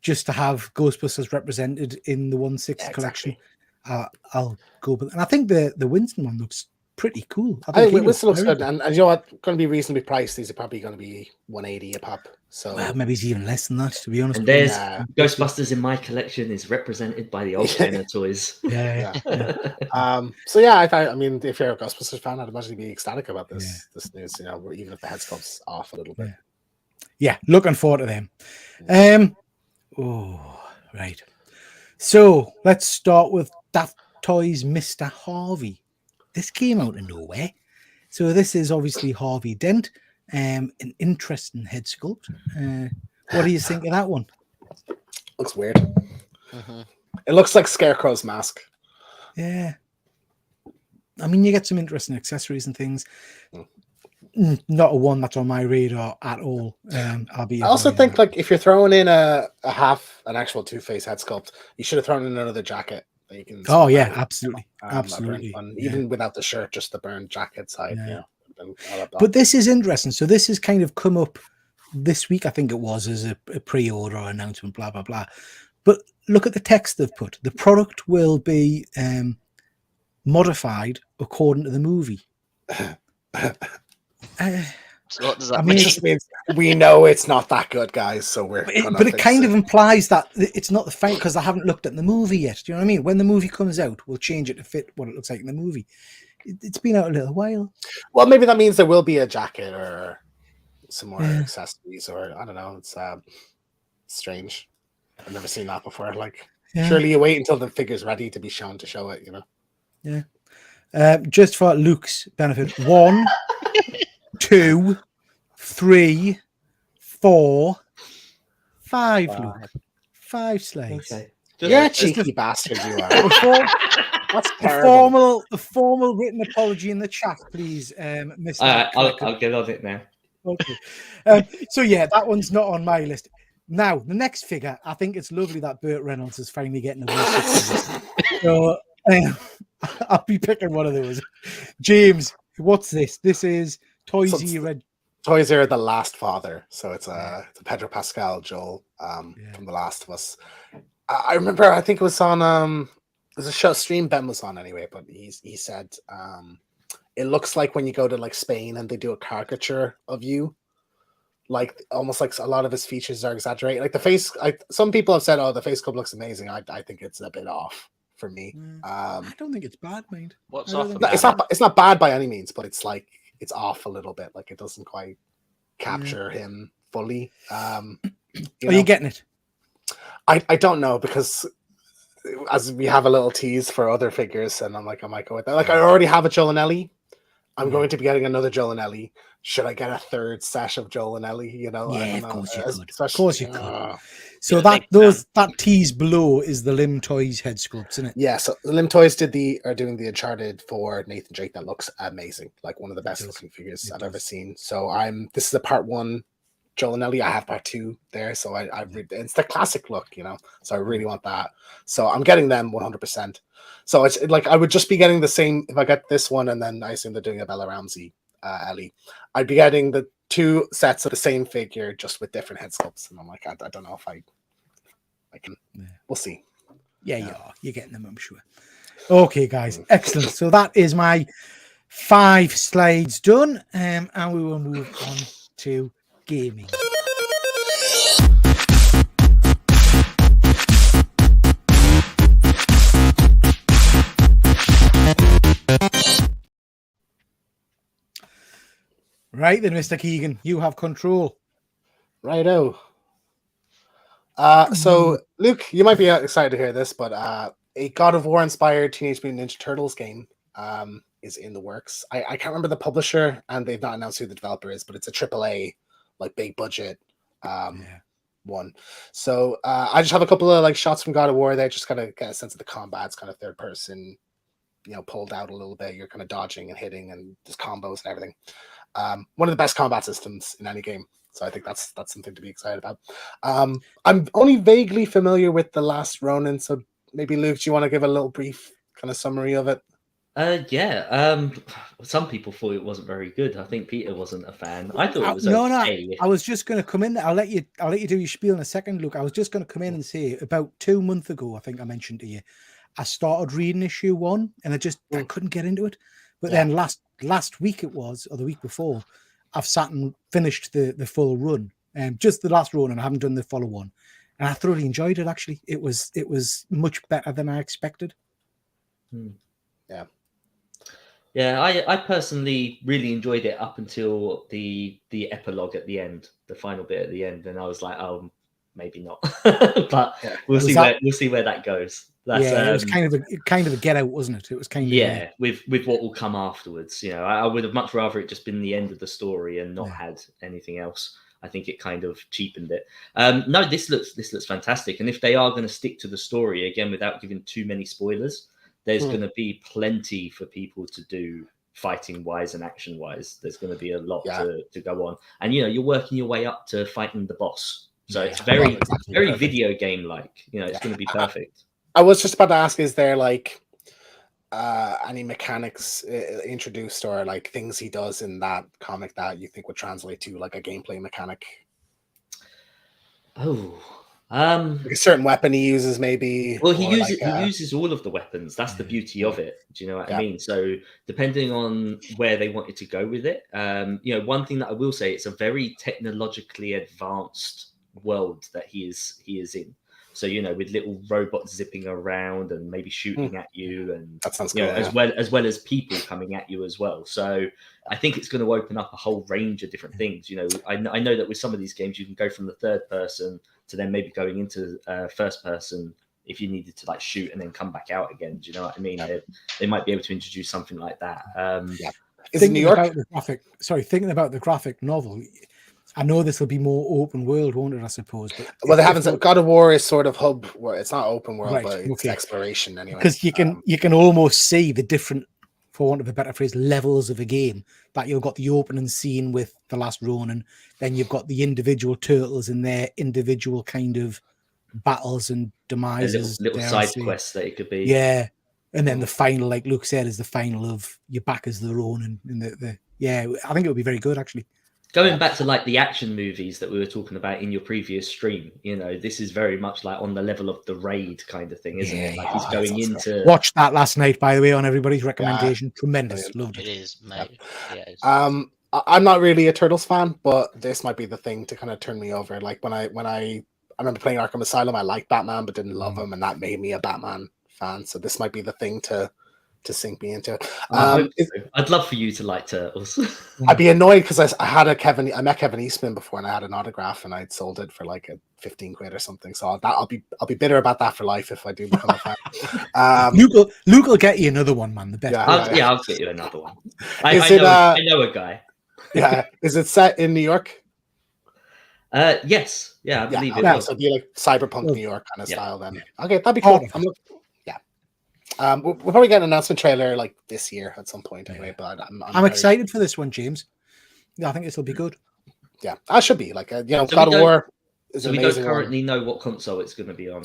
just to have Ghostbusters represented in the 1/6 collection, I'll go. And I think the Winston one looks pretty cool. I think he Winston looks very good, and you know what? Going to be reasonably priced. These are probably going to be $180 a pop. So Well, maybe it's even less than that, to be honest. And there's Yeah. Ghostbusters in my collection is represented by the old Kenner toys. Yeah. So yeah, I mean, if you're a Ghostbusters fan, I'd imagine you'd be ecstatic about this news. You know, even if the head sculpt's off a little bit. Yeah, looking forward to them. Oh, right. So let's start with Daft Toys Mr. Harvey. This came out of nowhere. So this is obviously Harvey Dent. An interesting head sculpt. What do you think of that one? Looks weird. It looks like Scarecrow's mask. Yeah. I mean, you get some interesting accessories and things. Not a one that's on my radar at all. I also think, like, if you're throwing in an actual Two-Face head sculpt, you should have thrown in another jacket that you can. Oh yeah, absolutely, absolutely. Even without the shirt, just the burned jacket side. Yeah. But this is interesting. So this has kind of come up this week, I think it was, as a pre-order announcement. Blah blah blah. But look at the text they've put. The product will be modified according to the movie. So what does that I mean? mean, It just means we know it's not that good, guys. So we're. But it kind of implies that it's not the fight because I haven't looked at the movie yet. Do you know what I mean? When the movie comes out, we'll change it to fit what it looks like in the movie. It's been out a little while. Well, maybe that means there will be a jacket or some more accessories, or I don't know. It's strange. I've never seen that before. Like, surely you wait until the figure's ready to be shown to show it. You know. Yeah. Just for Luke's benefit, 1, 2, 3, 4, 5. Luke, 5 slides. Okay. You're a cheeky bastard, you are. That's terrible. The formal written apology in the chat, please, Mr. I'll get on it now. Okay. So yeah, that one's not on my list. Now, the next figure, I think it's lovely that Burt Reynolds is finally getting a 1/6. So I'll be picking one of those. James, what's this? This is Toys Red. Toys are The Last Father, so it's a Pedro Pascal Joel from The Last of Us. I remember, I think it was on there's a show stream Ben was on anyway, but he said it looks like when you go to like Spain and they do a caricature of you, like almost like a lot of his features are exaggerated. Like the face, some people have said, "Oh, the face sculpt looks amazing." I think it's a bit off for me. I don't think it's bad, mate. What's off? It's not bad by any means, but it's like it's off a little bit. Like it doesn't quite capture him fully. Are you getting it? I don't know, because as we have a little tease for other figures, and I'm like, I might go with that. Like I already have a Joel and Ellie. I'm going to be getting another Joel and Ellie. Should I get a third set of Joel and Ellie? You know, yeah, of course you could. Of course you could. So Yeah, that tease below is the Lim Toys head sculpts, isn't it? Yeah, so Lim Toys are doing the Uncharted for Nathan Drake. That looks amazing, like one of the best looking figures I've ever seen. So this is a part 1 Joel and Ellie. I have part 2 there, so it's the classic look, So I really want that. So I'm getting them 100%. So it's like I would just be getting the same if I get this one, and then I assume they're doing a Bella Ramsey Ellie. I'd be getting the 2 sets of the same figure, just with different head sculpts, and I'm like, I don't know if I can. Yeah. We'll see. Yeah, you are. You're getting them, I'm sure. Okay, guys, excellent. So that is my 5 slides done, and we will move on to gaming. Right then, Mr. Keegan, you have control. Righto. So, Luke, you might be excited to hear this, but a God of War inspired Teenage Mutant Ninja Turtles game is in the works. I can't remember the publisher, and they've not announced who the developer is, but it's a AAA, like big budget one. So I just have a couple of like shots from God of War there, just kind of get a sense of the combat. It's kind of third person, pulled out a little bit. You're kind of dodging and hitting, and there's combos and everything. One of the best combat systems in any game. So I think that's something to be excited about. I'm only vaguely familiar with The Last Ronin, so maybe Luke, do you want to give a little brief kind of summary of it? Some people thought it wasn't very good. I think Peter wasn't a fan. I thought it was okay. No, I was just going to come in. I'll let you do your spiel in a second, Luke. I was just going to come in and say about 2 months ago, I think I mentioned to you, I started reading issue 1, and I couldn't get into it. But then last week it was, or the week before, I've sat and finished the full run, just the last run, and I haven't done the follow one, and I thoroughly enjoyed it. Actually, it was much better than I expected. Yeah, I personally really enjoyed it up until the epilogue at the end, the final bit at the end, and I was like, oh, maybe not. But we'll see where that goes. It was kind of a Get Out, wasn't it? It was kind of with what will come afterwards. I would have much rather it just been the end of the story and not had anything else. I think it kind of cheapened it. No, this looks fantastic, and if they are going to stick to the story again without giving too many spoilers, there's going to be plenty for people to do fighting wise and action wise. There's going to be a lot to go on, and you're working your way up to fighting the boss. So it's very video game like. It's going to be perfect. I was just about to ask: is there like any mechanics introduced or like things he does in that comic that you think would translate to like a gameplay mechanic? Like a certain weapon he uses, maybe. Well, he uses all of the weapons. That's the beauty of it. Do you know what I mean? So depending on where they wanted to go with it, one thing that I will say, it's a very technologically advanced world that he is in. So with little robots zipping around and maybe shooting at you, and that sounds cool, as well as people coming at you as well. So I think it's going to open up a whole range of different things. I know that with some of these games you can go from the third person to then maybe going into first person if you needed to like shoot and then come back out again. Do you know what I mean? They might be able to introduce something like that. Is it New York? Thinking about the graphic novel, I know this will be more open world, won't it? I suppose. But they haven't. God of War is sort of hub where it's not open world, but it's exploration anyway. Because you can almost see the different, for want of a better phrase, levels of a game. That you've got the opening scene with The Last Ronin, then you've got the individual turtles and their individual kind of battles and demises, little side quests that it could be. Yeah, and then the final, like Luke said, is the final of you're back as the Ronin, and I think it would be very good actually. Going back to like the action movies that we were talking about in your previous stream, this is very much like on the level of the Raid kind of thing, isn't it? Like he's going into. Watch that last night, by the way, on everybody's recommendation. Tremendous, loved it. It is, mate. Yeah, it is. I'm not really a Turtles fan, but this might be the thing to kind of turn me over. Like when I remember playing Arkham Asylum, I liked Batman but didn't love him, and that made me a Batman fan. So this might be the thing to sink me into. I'd love for you to like Turtles. I'd be annoyed because I met Kevin Eastman before, and I had an autograph, and I'd sold it for like a 15 quid or something. So I'll be bitter about that for life if I do become a fan. Luke will get you another one, man. The best. I'll get you another one. I know a guy. Yeah, is it set in New York? Yes, I believe it was. So it'd be like cyberpunk New York kind of style then. Okay, that'd be cool. We'll probably get an announcement trailer like this year at some point anyway. But I'm excited for this one, James. Yeah, I think this will be good. Yeah, I should be like So God of we don't- War is So an we don't amazing one. currently know what console it's going to be on.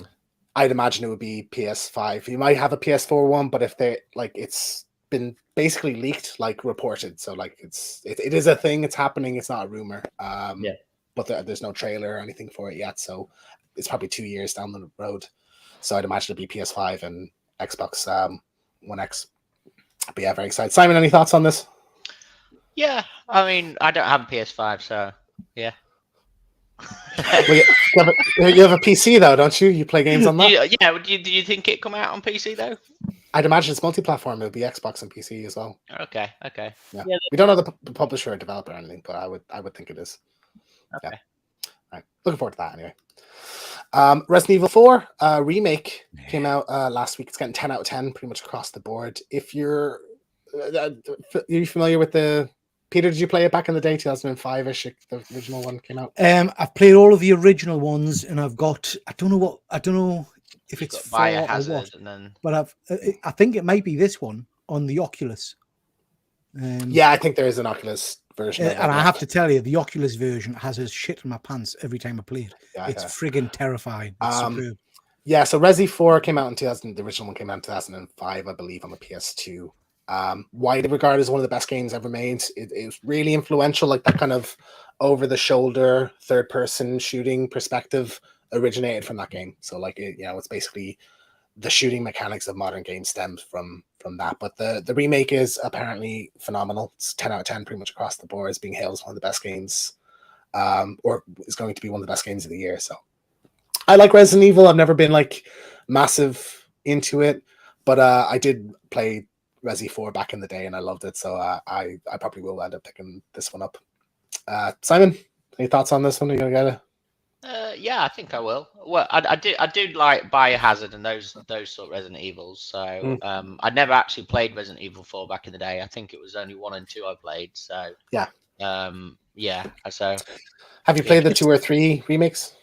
I'd imagine it would be PS5. You might have a PS4 one, but if they like, it's been basically leaked, like reported. So like, it is a thing. It's happening. It's not a rumor. Yeah. But there's no trailer or anything for it yet. So it's probably 2 years down the road. So I'd imagine it'd be PS5 and Xbox One X. But yeah, very excited. Simon, any thoughts on this? Yeah, I mean, I don't have a PS5, so yeah. Well, you have a PC though, don't you? You play games on that. Do you think it come out on PC though? I'd imagine it's multi-platform. It would be Xbox and PC as well. Okay. Yeah. Yeah. We don't know the publisher or developer or anything, but I would think it is. Okay. Yeah. All right. Looking forward to that anyway. Resident Evil 4 remake came out last week. It's getting 10 out of 10 pretty much across the board. If you're are you familiar with the Peter, did you play it back in the day, 2005-ish? The original one came out. I've played all of the original ones, and I've got I don't know if it's Got 4 or Biohazard what, and then but I think it might be this one on the Oculus. Yeah, I think there is an Oculus version. And I have to tell you, the Oculus version has a shit in my pants every time I play it. Yeah, It's friggin' terrifying. It's superb. Yeah, so Resi 4 came out in 2000. The original one came out in 2005, I believe, on the PS2. Widely regarded as one of the best games ever made. It was really influential, like that kind of over-the-shoulder, third-person shooting perspective originated from that game. So, like, it's basically the shooting mechanics of modern games stemmed from that. But the remake is apparently phenomenal. It's 10 out of 10 pretty much across the board. It's being hailed as one of the best games, or is going to be one of the best games of the year. So I like Resident Evil. I've never been like massive into it, but I did play Resi 4 back in the day and I loved it. So I probably will end up picking this one up. Simon, any thoughts on this one? Are you gonna get it? Yeah, I think I will. Well, I do like Biohazard and those sort of Resident Evils. So I never actually played Resident Evil 4 back in the day. I think it was only 1 and 2 I played. So yeah. Yeah. So have you played the 2 or 3 remakes?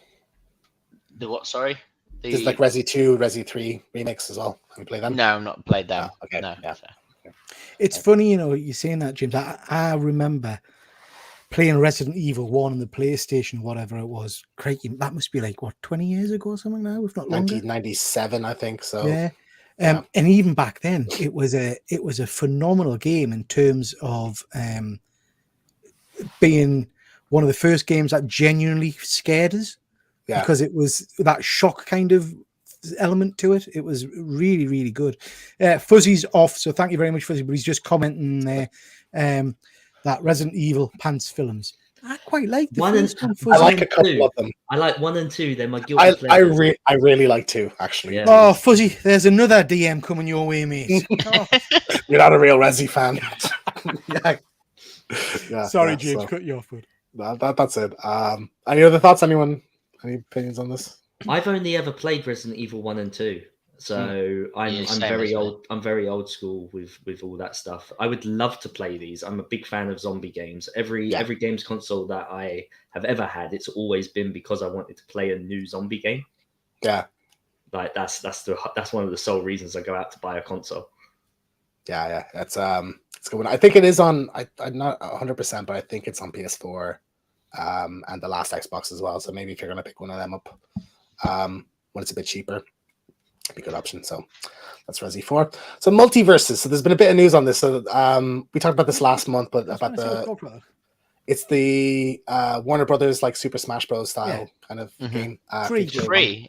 The what? Sorry. There's like Resi 2, Resi 3 remakes as well. Have you played them? No, not played them. Oh, okay. No. Yeah. So. It's funny, you're saying that, James. I remember playing Resident Evil 1 on the PlayStation, whatever it was. Crikey, that must be like, 20 years ago or something now, if not longer? 1997, I think. So yeah. And even back then, it was a phenomenal game in terms of being one of the first games that genuinely scared us. Yeah. Because it was that shock kind of element to it. It was really, really good. Fuzzy's off, so thank you very much, Fuzzy. But he's just commenting there that Resident Evil pants films. I quite like the first one. I like a couple of them. I like 1 and 2. They're my guilty pleasures. I really like 2, actually. Yeah. Oh, Fuzzy, there's another DM coming your way, mate. Oh. You're not a real Resi fan. yeah. Sorry, James, cut you off. That's it. Any other thoughts? Anyone? Any opinions on this? I've only ever played Resident Evil 1 and 2, so I'm very old. I'm very old school with all that stuff. I would love to play these. I'm a big fan of zombie games. Every games console that I have ever had, it's always been because I wanted to play a new zombie game. Yeah, like that's one of the sole reasons I go out to buy a console. Yeah, that's it's a good one. I think it is on. I'm not 100%, but I think it's on PS4. And the last Xbox as well. So maybe if you're gonna pick one of them up, when it's a bit cheaper, it'd be a good option. So that's Resi 4. So multiverses. So there's been a bit of news on this. So we talked about this last month, but it's the Warner Brothers like Super Smash Bros. Style kind of game. Free.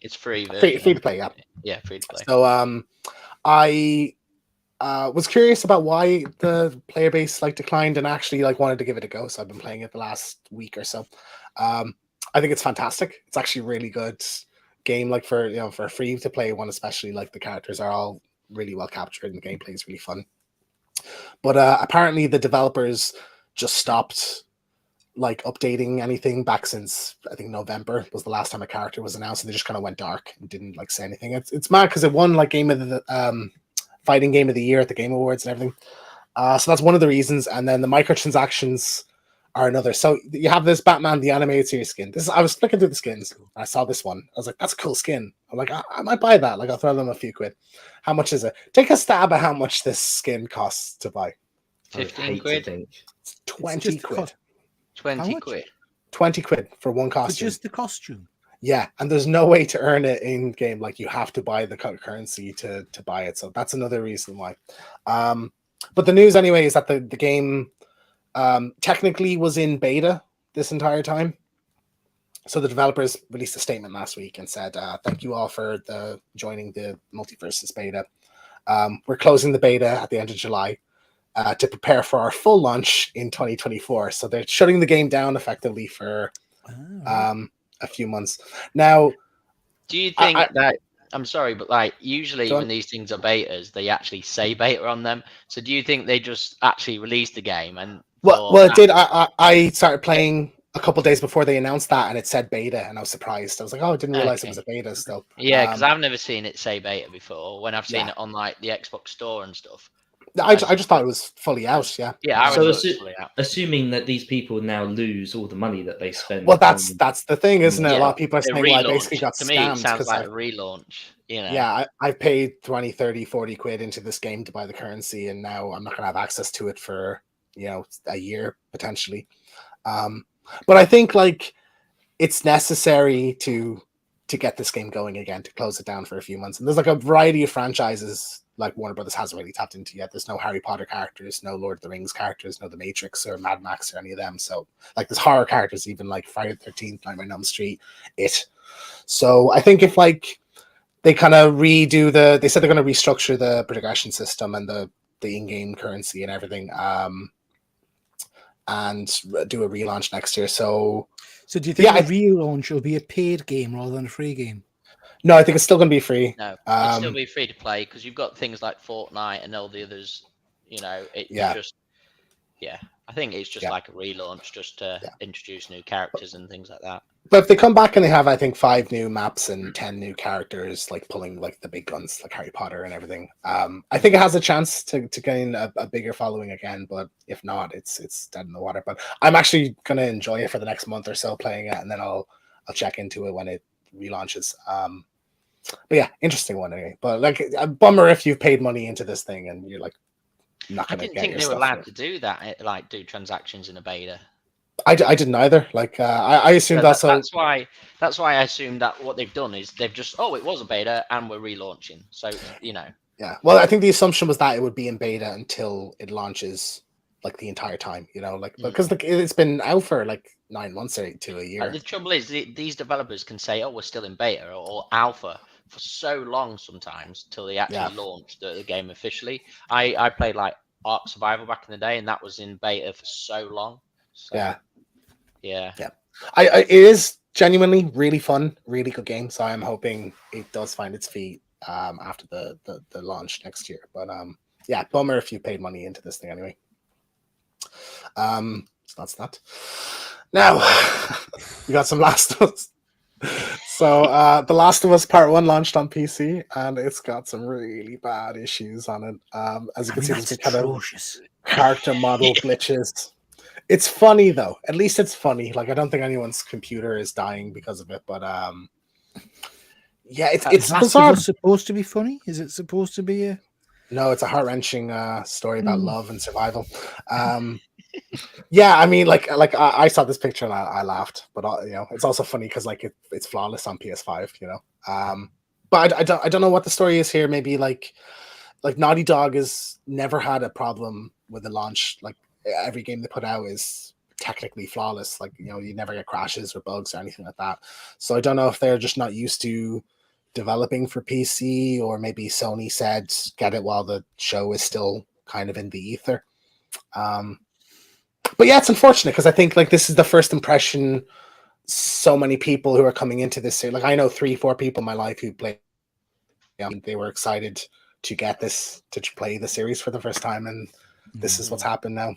It's free. Free to play. Yeah. Yeah, free to play. So I was curious about why the player base declined and actually wanted to give it a go. So I've been playing it the last week or so. I think it's fantastic. It's actually a really good game, for a free to play one, especially the characters are all really well captured and the gameplay is really fun. But apparently the developers just stopped updating anything back since I think November was the last time a character was announced, and they just kind of went dark and didn't say anything. It's mad because it won game of the fighting game of the year at the Game Awards and everything. So that's one of the reasons. And then the microtransactions are another. So you have this Batman the Animated Series skin. I was flicking through the skins. I saw this one. I was like, that's a cool skin. I'm like, I might buy that. I'll throw them a few quid. How much is it? Take a stab at how much this skin costs to buy. 15 quid. It's 20 quid. 20 quid. 20 quid for one For costume. just the costume. Yeah, and there's no way to earn it in game. Like you have to buy the currency to buy it. So that's another reason why. But the news anyway is that the game technically was in beta this entire time. So the developers released a statement last week and said, "Thank you all for joining the Multiversus beta. We're closing the beta at the end of July to prepare for our full launch in 2024." So they're shutting the game down effectively for a few months. Now, Do you think I- that? I'm sorry, but like usually Go on. when these things are betas, they actually say beta on them. So do you think they just actually released the game and? well, it did. I started playing a couple days before they announced that, and it said beta, and I was surprised. I was like, "Oh, I didn't realize it was a beta still." Yeah, because I've never seen it say beta before. When I've seen Yeah. it on like the Xbox Store and stuff. I just thought it was fully out. Yeah. Yeah, I So was fully out. assuming that these people now lose all the money that they spend. Well, that's the thing, isn't it? Yeah. A lot of people are The saying, "Well, I basically relaunch. got To me, it scammed." sounds 'cause like I- a relaunch. You know. Yeah, I paid 20, 30, 40 quid into this game to buy the currency, and now I'm not going to have access to it for, a year potentially. But I think like it's necessary to get this game going again, to close it down for a few months. And there's like a variety of franchises like Warner Brothers hasn't really tapped into yet. There's no Harry Potter characters, no Lord of the Rings characters, no The Matrix or Mad Max or any of them. So like there's horror characters, even like Friday the 13th, Nightmare on Elm Street, It. So I think if like they kind of they said they're going to restructure the progression system and the in-game currency and everything, and do a relaunch next year. So So do you think Yeah, the relaunch will be a paid game rather than a free game? no, I think it's still going to be free. No, it'll still Um, be free to play because you've got things like Fortnite and all the others. It's Yeah. just, yeah. I think it's just Yeah. like a relaunch, just to Yeah. introduce new characters and things like that. But if they come back and they have, I think, 5 new maps and 10 new characters, like pulling like the big guns, like Harry Potter and everything, I think it has a chance to gain a bigger following again. But if not, it's dead in the water. But I'm actually going to enjoy it for the next month or so playing it, and then I'll check into it when it relaunches. But yeah, interesting one anyway. But like, a bummer if you've paid money into this thing and you're like not I going to didn't get think your they were stuff allowed for to it. do that, like do transactions in a beta. I didn't either. Like I assumed So also. that's why I assumed that what they've done is they've just it was a beta and we're relaunching. So Yeah. Well, I think the assumption was that it would be in beta until it launches, like the entire time. Like because it's been out for like 9 months to a year. the trouble is these developers can say, we're still in beta or alpha for so long sometimes till they actually launch the game officially. I played like Ark Survival back in the day, and that was in beta for so long. So, Yeah. yeah. It is genuinely really fun, really good game. So I'm hoping it does find its feet after the launch next year. But yeah, bummer if you paid money into this thing anyway. So that's that. Now we got some Last of Us. So The Last of Us Part 1 launched on PC, and it's got some really bad issues on it. As you can see, there's That's been kind of atrocious. character model glitches. It's funny though. At least it's funny. Like I don't think anyone's computer is dying because of it, but yeah, it's Is Last of bizarre. Us supposed to be funny? Is it supposed to be a? No, it's a heart-wrenching story about love and survival. Yeah, I mean, like I saw this picture and I laughed, but it's also funny because like it's flawless on PS5, But I don't know what the story is here. Maybe like Naughty Dog has never had a problem with the launch. Like every game they put out is technically flawless. Like you never get crashes or bugs or anything like that. So I don't know if they're just not used to developing for PC, or maybe Sony said get it while the show is still kind of in the ether. But yeah, it's unfortunate because I think like this is the first impression so many people who are coming into this series. Like I know 3-4 people in my life who played. They were excited to get this, to play the series for the first time, and this is what's happened now.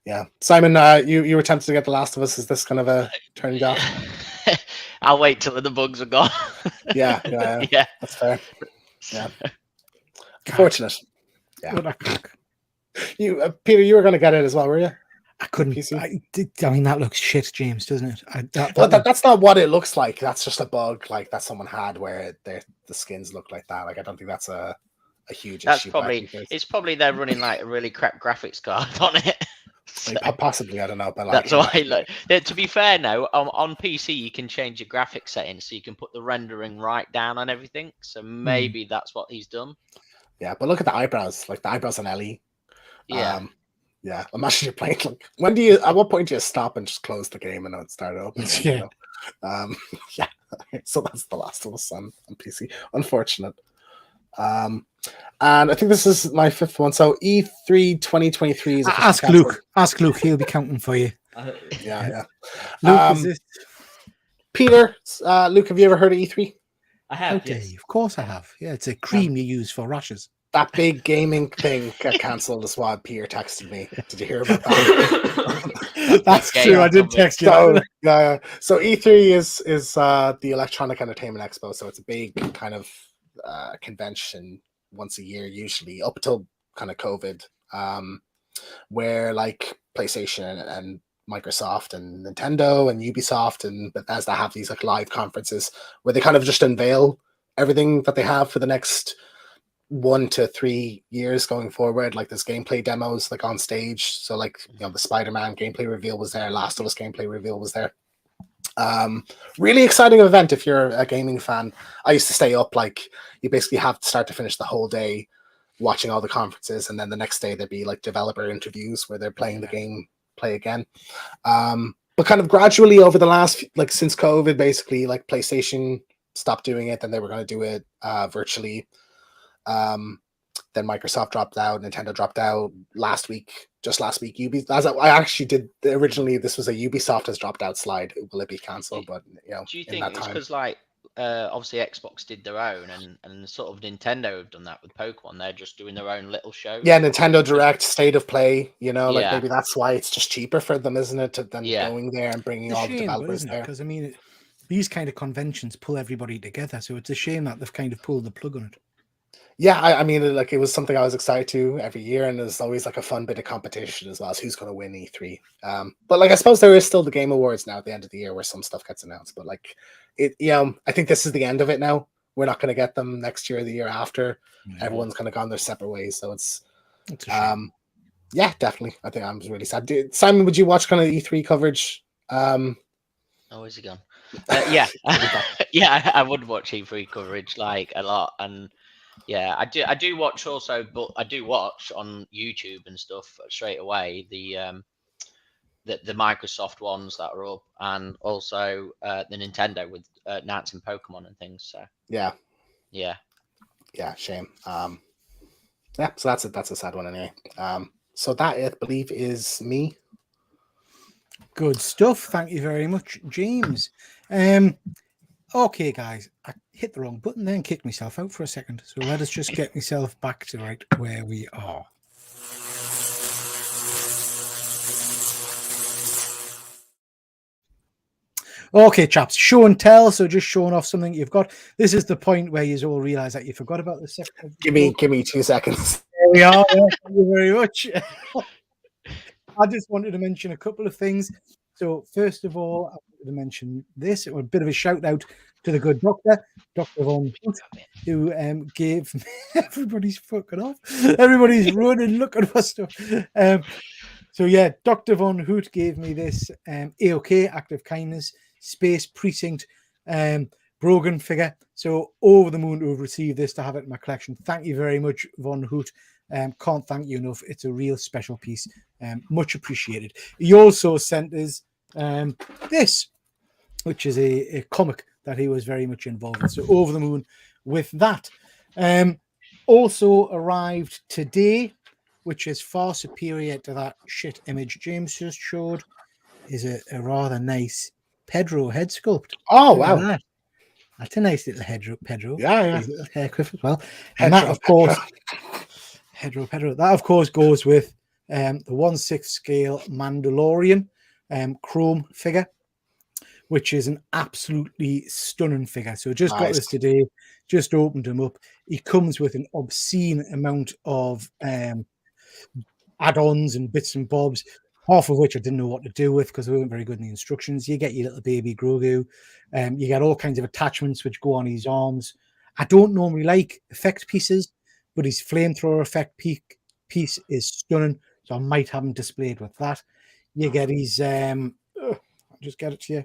Yeah, Simon, you were tempted to get The Last of Us. Is this kind of a turn you off? I'll wait till the bugs are gone. Yeah, Yeah. that's fair. Yeah, unfortunate. Yeah. What a cock. You, Peter, you were going to get it as well, were you? I couldn't. PC? I mean, that looks shit, James, doesn't it? Well, that's not what it looks like. That's just a bug like that someone had where the skins look like that. Like I don't think that's a huge That's issue. but I probably think there's- it's probably they're running like a really crap graphics card on it. So Possibly, I don't know, but like, that's why. Like, to be fair, now on PC you can change your graphic settings, so you can put the rendering right down on everything. So maybe that's what he's done. yeah, but look at the eyebrows, like the eyebrows on Ellie. Yeah. Yeah. Imagine you're playing. Like, at what point do you stop and just close the game and then start it up? Again, Yeah. You know? Yeah. So that's The Last of Us on PC. Unfortunate. And I think this is my fifth one. So E3 2023 is officially Ask cancelled. Luke. Ask Luke. He'll be counting for you. Yeah. Luke, is this? Peter, Luke, have you ever heard of E3? I How have. dare Yes. you? Of course I have. Yeah, it's a cream you use for rashes. That big gaming thing got cancelled as well. Peter texted me. Did you hear about that? That's true. I did text you. So, yeah. So E3 is the Electronic Entertainment Expo. So it's a big kind of convention once a year, usually up until kind of COVID, where like PlayStation and Microsoft and Nintendo and Ubisoft and Bethesda have these like live conferences where they kind of just unveil everything that they have for the next 1 to 3 years going forward. Like there's gameplay demos like on stage. So like, you know, the Spider-Man gameplay reveal was there, Last of Us gameplay reveal was there. Really exciting event if you're a gaming fan. I used to stay up, like you basically have to start to finish the whole day watching all the conferences, and then the next day there'd be like developer interviews where they're playing the game play again. But kind of gradually over the last, like since COVID, basically like PlayStation stopped doing it, then they were going to do it virtually. Then Microsoft dropped out, Nintendo dropped out just last week. I actually did originally, this was a Ubisoft has dropped out slide. Will it be cancelled? But you know, Do you in think that it's time, because like obviously Xbox did their own, and sort of Nintendo have done that with Pokemon? They're just doing their own little show. yeah, Nintendo Direct, State of Play, you know, like Yeah. maybe that's why it's just cheaper for them, isn't it, than Yeah. going there and bringing It's a all the shame, but developers isn't it? there. Because I mean, these kind of conventions pull everybody together, so it's a shame that they've kind of pulled the plug on it. Yeah, I mean, like it was something I was excited to every year, and there's always like a fun bit of competition as well as who's going to win E3. But like I suppose there is still the Game Awards now at the end of the year where some stuff gets announced. But like it, you know, I think this is the end of it now. We're not going to get them next year or the year after. Yeah. Everyone's kind of gone their separate ways, so it's a shame. yeah, definitely. I think I'm really sad. Simon, would you watch kind of E3 coverage? Oh, is he gone? Yeah, yeah, I would watch E3 coverage like a lot, and yeah, I do watch also, but I do watch on YouTube and stuff straight away the Microsoft ones that are up, and also the Nintendo with announcing Pokemon and things. So yeah, shame. Yeah, so that's a sad one anyway. So that I believe is me. Good stuff. Thank you very much, James. Okay, guys, I hit the wrong button then kicked myself out for a second. So let us just get myself back to right where we are. Okay, chaps, show and tell. So just showing off something you've got. This is the point where you all realize that you forgot about the second. Give me 2 seconds. There we are. Thank you very much. I just wanted to mention a couple of things. So first of all, I wanted to mention this. A bit of a shout out to the good doctor, Dr. Von Hoot, who gave everybody's fucking off. Everybody's running, looking for stuff. So yeah, Dr. Von Hoot gave me this AOK, Act of Kindness, Space Precinct Brogan figure. So over the moon to have received this, to have it in my collection. Thank you very much, Von Hoot. Can't thank you enough. It's a real special piece. Much appreciated. He also sent us this, which is a comic that he was very much involved in. So over the moon with that. Also arrived today, which is far superior to that shit image James just showed, is a rather nice Pedro head sculpt. Oh, wow. That's a nice little Pedro. Yeah. His little haircut as well. And that, of course, Pedro. That, of course, goes with the 1/6 scale Mandalorian chrome figure, which is an absolutely stunning figure. So just got this today, just opened him up. He comes with an obscene amount of add-ons and bits and bobs, half of which I didn't know what to do with because they weren't very good in the instructions. You get your little baby Grogu. You get all kinds of attachments which go on his arms. I don't normally like effect pieces, but his flamethrower effect piece is stunning. So I might have him displayed with that. You get his I'll just get it to you.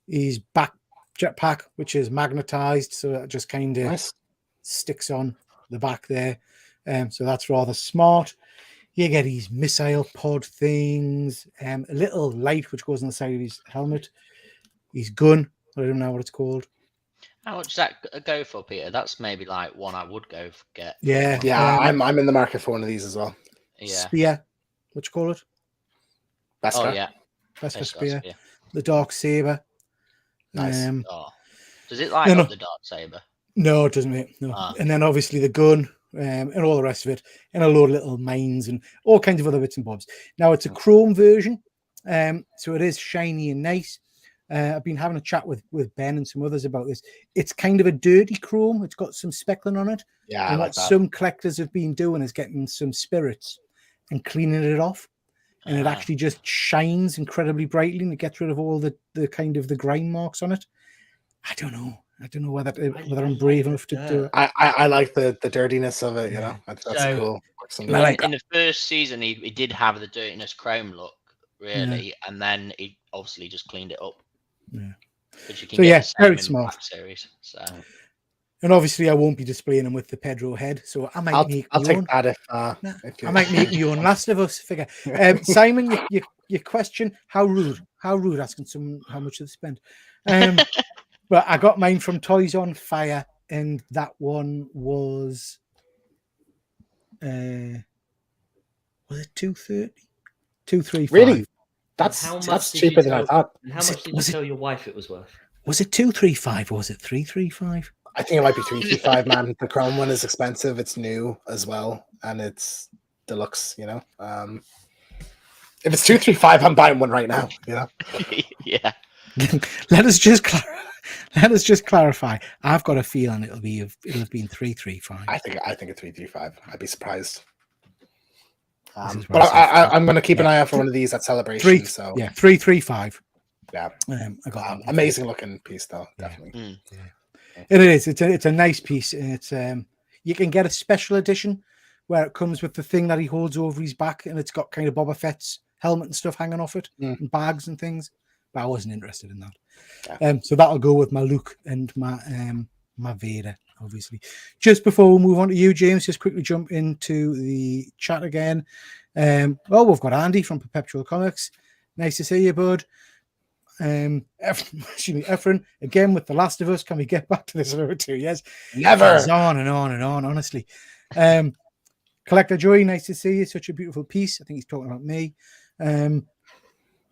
His back jetpack, which is magnetized, so it just kind of Nice. sticks on the back there. So that's rather smart. You get his missile pod things, a little light which goes on the side of his helmet. His gun, I don't know what it's called. How much does that go for, Peter? That's maybe like one I would go get. Yeah, Yeah, I'm in the market for one of these as well. Yeah. spear, what you call it? Best Oh guy. yeah. Vesper Best spear. spear. The dark saber. Nice. Oh. Does it light No, up no. the dark saber? No, it doesn't, mate. No. Ah. And then obviously the gun and all the rest of it, and a load of little mines and all kinds of other bits and bobs. Now it's a chrome version, so it is shiny and nice. I've been having a chat with Ben and some others about this. It's kind of a dirty chrome. It's got some speckling on it. Yeah, I And like what that. some collectors have been doing is getting some spirits and cleaning it off. And it Ah. actually just shines incredibly brightly and it gets rid of all the kind of the grind marks on it. I don't know. I don't know whether I'm brave enough to do it. I like the dirtiness of it, you know. That's So- cool. I like in the first season, he did have the dirtiness chrome look, really, and then he obviously just cleaned it up. Yeah. Which you can So, get yeah, the same very in the smart. Black series. So And obviously I won't be displaying them with the Pedro head. So I might I'll make take my own. that if I might make my own Last of Us figure. Simon, your question, how rude asking how much they spend. But I got mine from Toys on Fire, and that one was it 230? 235. Really? That's How much that's did you cheaper than I tell- thought. And how Was much it- did you was it- tell your wife it was worth? Was it 235 or was it 335? I think it might be 335, man. The Chrome one is expensive. It's new as well, and it's deluxe. You know, if it's 235, I'm buying one right now. You know, yeah. Let us just clarify. I've got a feeling it'll have been 335. I think it's 335. I'd be surprised. This is But what I said. I'm going to keep an Yeah. eye out for one of these at Celebration. So 335. yeah, I got that one. amazing looking piece though, Yeah. definitely. It is. It's a nice piece, and it's you can get a special edition where it comes with the thing that he holds over his back, and it's got kind of Boba Fett's helmet and stuff hanging off it, Mm. and bags and things. But I wasn't interested in that. Yeah. So that'll go with my Luke and my Vader, obviously. Just before we move on to you, James, just quickly jump into the chat again. We've got Andy from Perpetual Comics. Nice to see you, bud. Efren, again with The Last of Us. Can we get back to this in over 2 years? Never. It's on and on and on, honestly. Collector Joy, nice to see you. Such a beautiful piece. I think he's talking about me.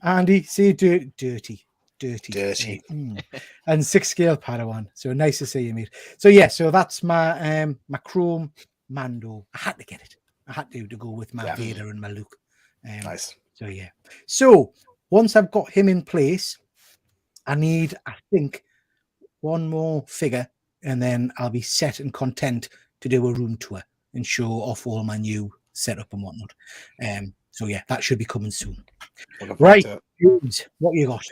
Andy, see you dirty. Mm. And 6 scale Padawan. So nice to see you, mate. So yeah, so that's my my Chrome Mando. I had to get it. I had to go with my Yeah. Vader and my Luke. Nice. So yeah. So once I've got him in place, I need, I think, one more figure, and then I'll be set and content to do a room tour and show off all my new setup and whatnot. So yeah, that should be coming soon. Looking forward Right, to it. James, what you got?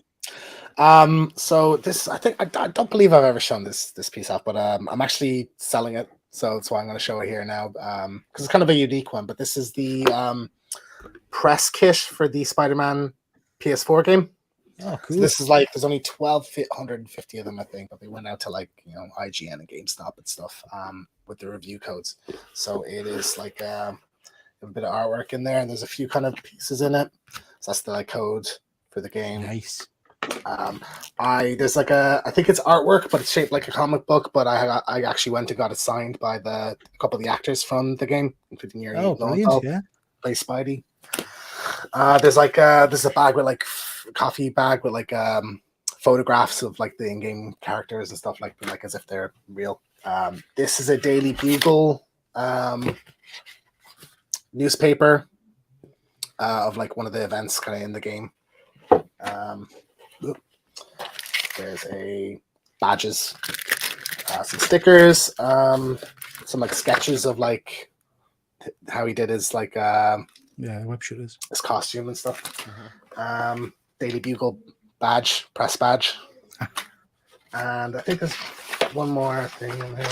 So this, I think, I don't believe I've ever shown this piece off, but I'm actually selling it, so that's why I'm going to show it here now. Because it's kind of a unique one, but this is the press kit for the Spider-Man PS4 game. Oh, So cool. this is like, there's only 1,250 of them, I think, but they went out to like, IGN and GameStop and stuff with the review codes. So it is like a bit of artwork in there, and there's a few kind of pieces in it. So that's the like code for the game. Nice. There's like I think it's artwork, but it's shaped like a comic book. But I actually went and got it signed by a couple of the actors from the game, including your Oh, brilliant. Yeah. play Spidey. There's like there's a bag with like coffee bag with like photographs of like the in-game characters and stuff like as if they're real. This is a Daily Bugle newspaper of like one of the events kind of in the game. There's a badges, some stickers, some like sketches of like how he did his like Yeah, web shooters. his costume and stuff. Daily Bugle badge, press badge, and I think there's one more thing in here.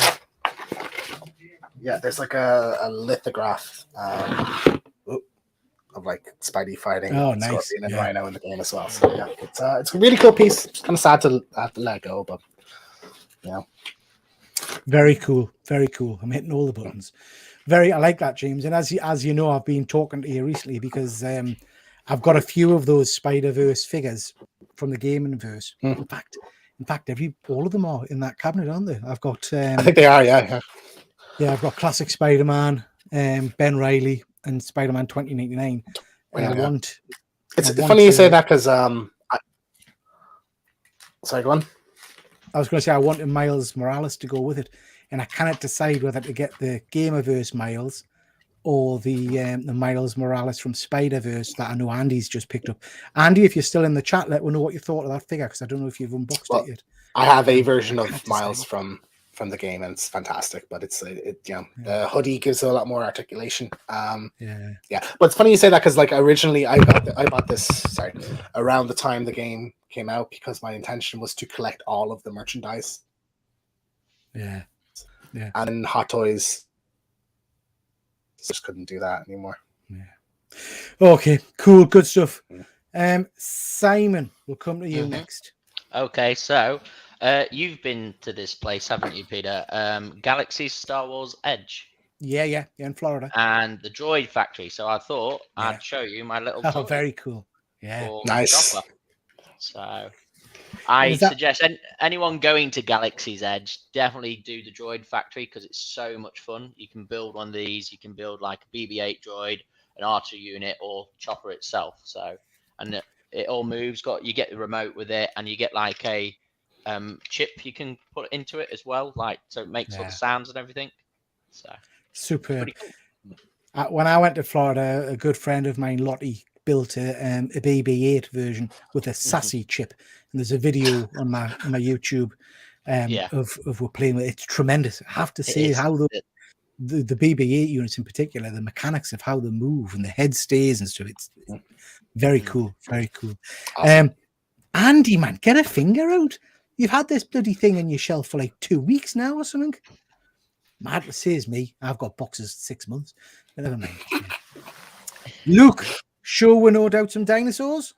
Yeah, there's like a lithograph of like Spidey fighting Oh, nice. Scorpion and Yeah. Rhino in the game as well. So yeah, it's a really cool piece. It's kind of sad to have to let go, but you know. Very cool. Very cool. I'm hitting all the buttons. I like that, James. And as you know, I've been talking to you recently because I've got a few of those Spider-Verse figures from the gaming verse. In fact, all of them are in that cabinet, aren't they? I've got I think they are, yeah. I've got classic Spider-Man, Ben Reilly, and Spider-Man 2099. And I Yeah. want. It's I want funny you say to- that because sorry, go on. I was going to say I wanted Miles Morales to go with it, and I cannot decide whether to get the Gamerverse Miles or the Miles Morales from Spider-Verse that I know Andy's just picked up. Andy, if you're still in the chat, let me know what you thought of that figure because I don't know if you've unboxed Well, it yet. I have a version I can't of Miles decide. from the game, and it's fantastic. But the hoodie gives it a lot more articulation. Yeah. But it's funny you say that because like originally I bought this around the time the game came out because my intention was to collect all of the merchandise, Yeah. and then Hot Toys just couldn't do that anymore. Okay, cool, good stuff. Simon, we'll come to you Mhm. next. Okay, so you've been to this place, haven't you, Peter? Galaxy's Star Wars Edge Yeah, in Florida. and the Droid Factory. So I thought Yeah. I'd show you my little Oh, toy very cool. Yeah. for Nice. Chopper. So I is that- suggest anyone going to Galaxy's Edge definitely do the Droid Factory because it's so much fun. You can build one of these. You can build like a BB-8 droid, an R2 unit, or Chopper itself. So and it all moves. You get the remote with it, and you get like a chip you can put into it as well, like so it makes all Yeah. the sounds and everything. So Superb. pretty cool. When I went to Florida, a good friend of mine, Lottie, built a BB-8 version with a sassy chip, and there's a video on my YouTube Yeah. of we're playing with it. It's tremendous. I have to say is. how the BB-8 units in particular, the mechanics of how they move and the head stays and stuff. It's very cool, very cool. Awesome. Andy, man, get a finger out. You've had this bloody thing on your shelf for like 2 weeks now or something. Mad says me. I've got boxes 6 months. But never mind. Luke, sure we're no doubt some dinosaurs?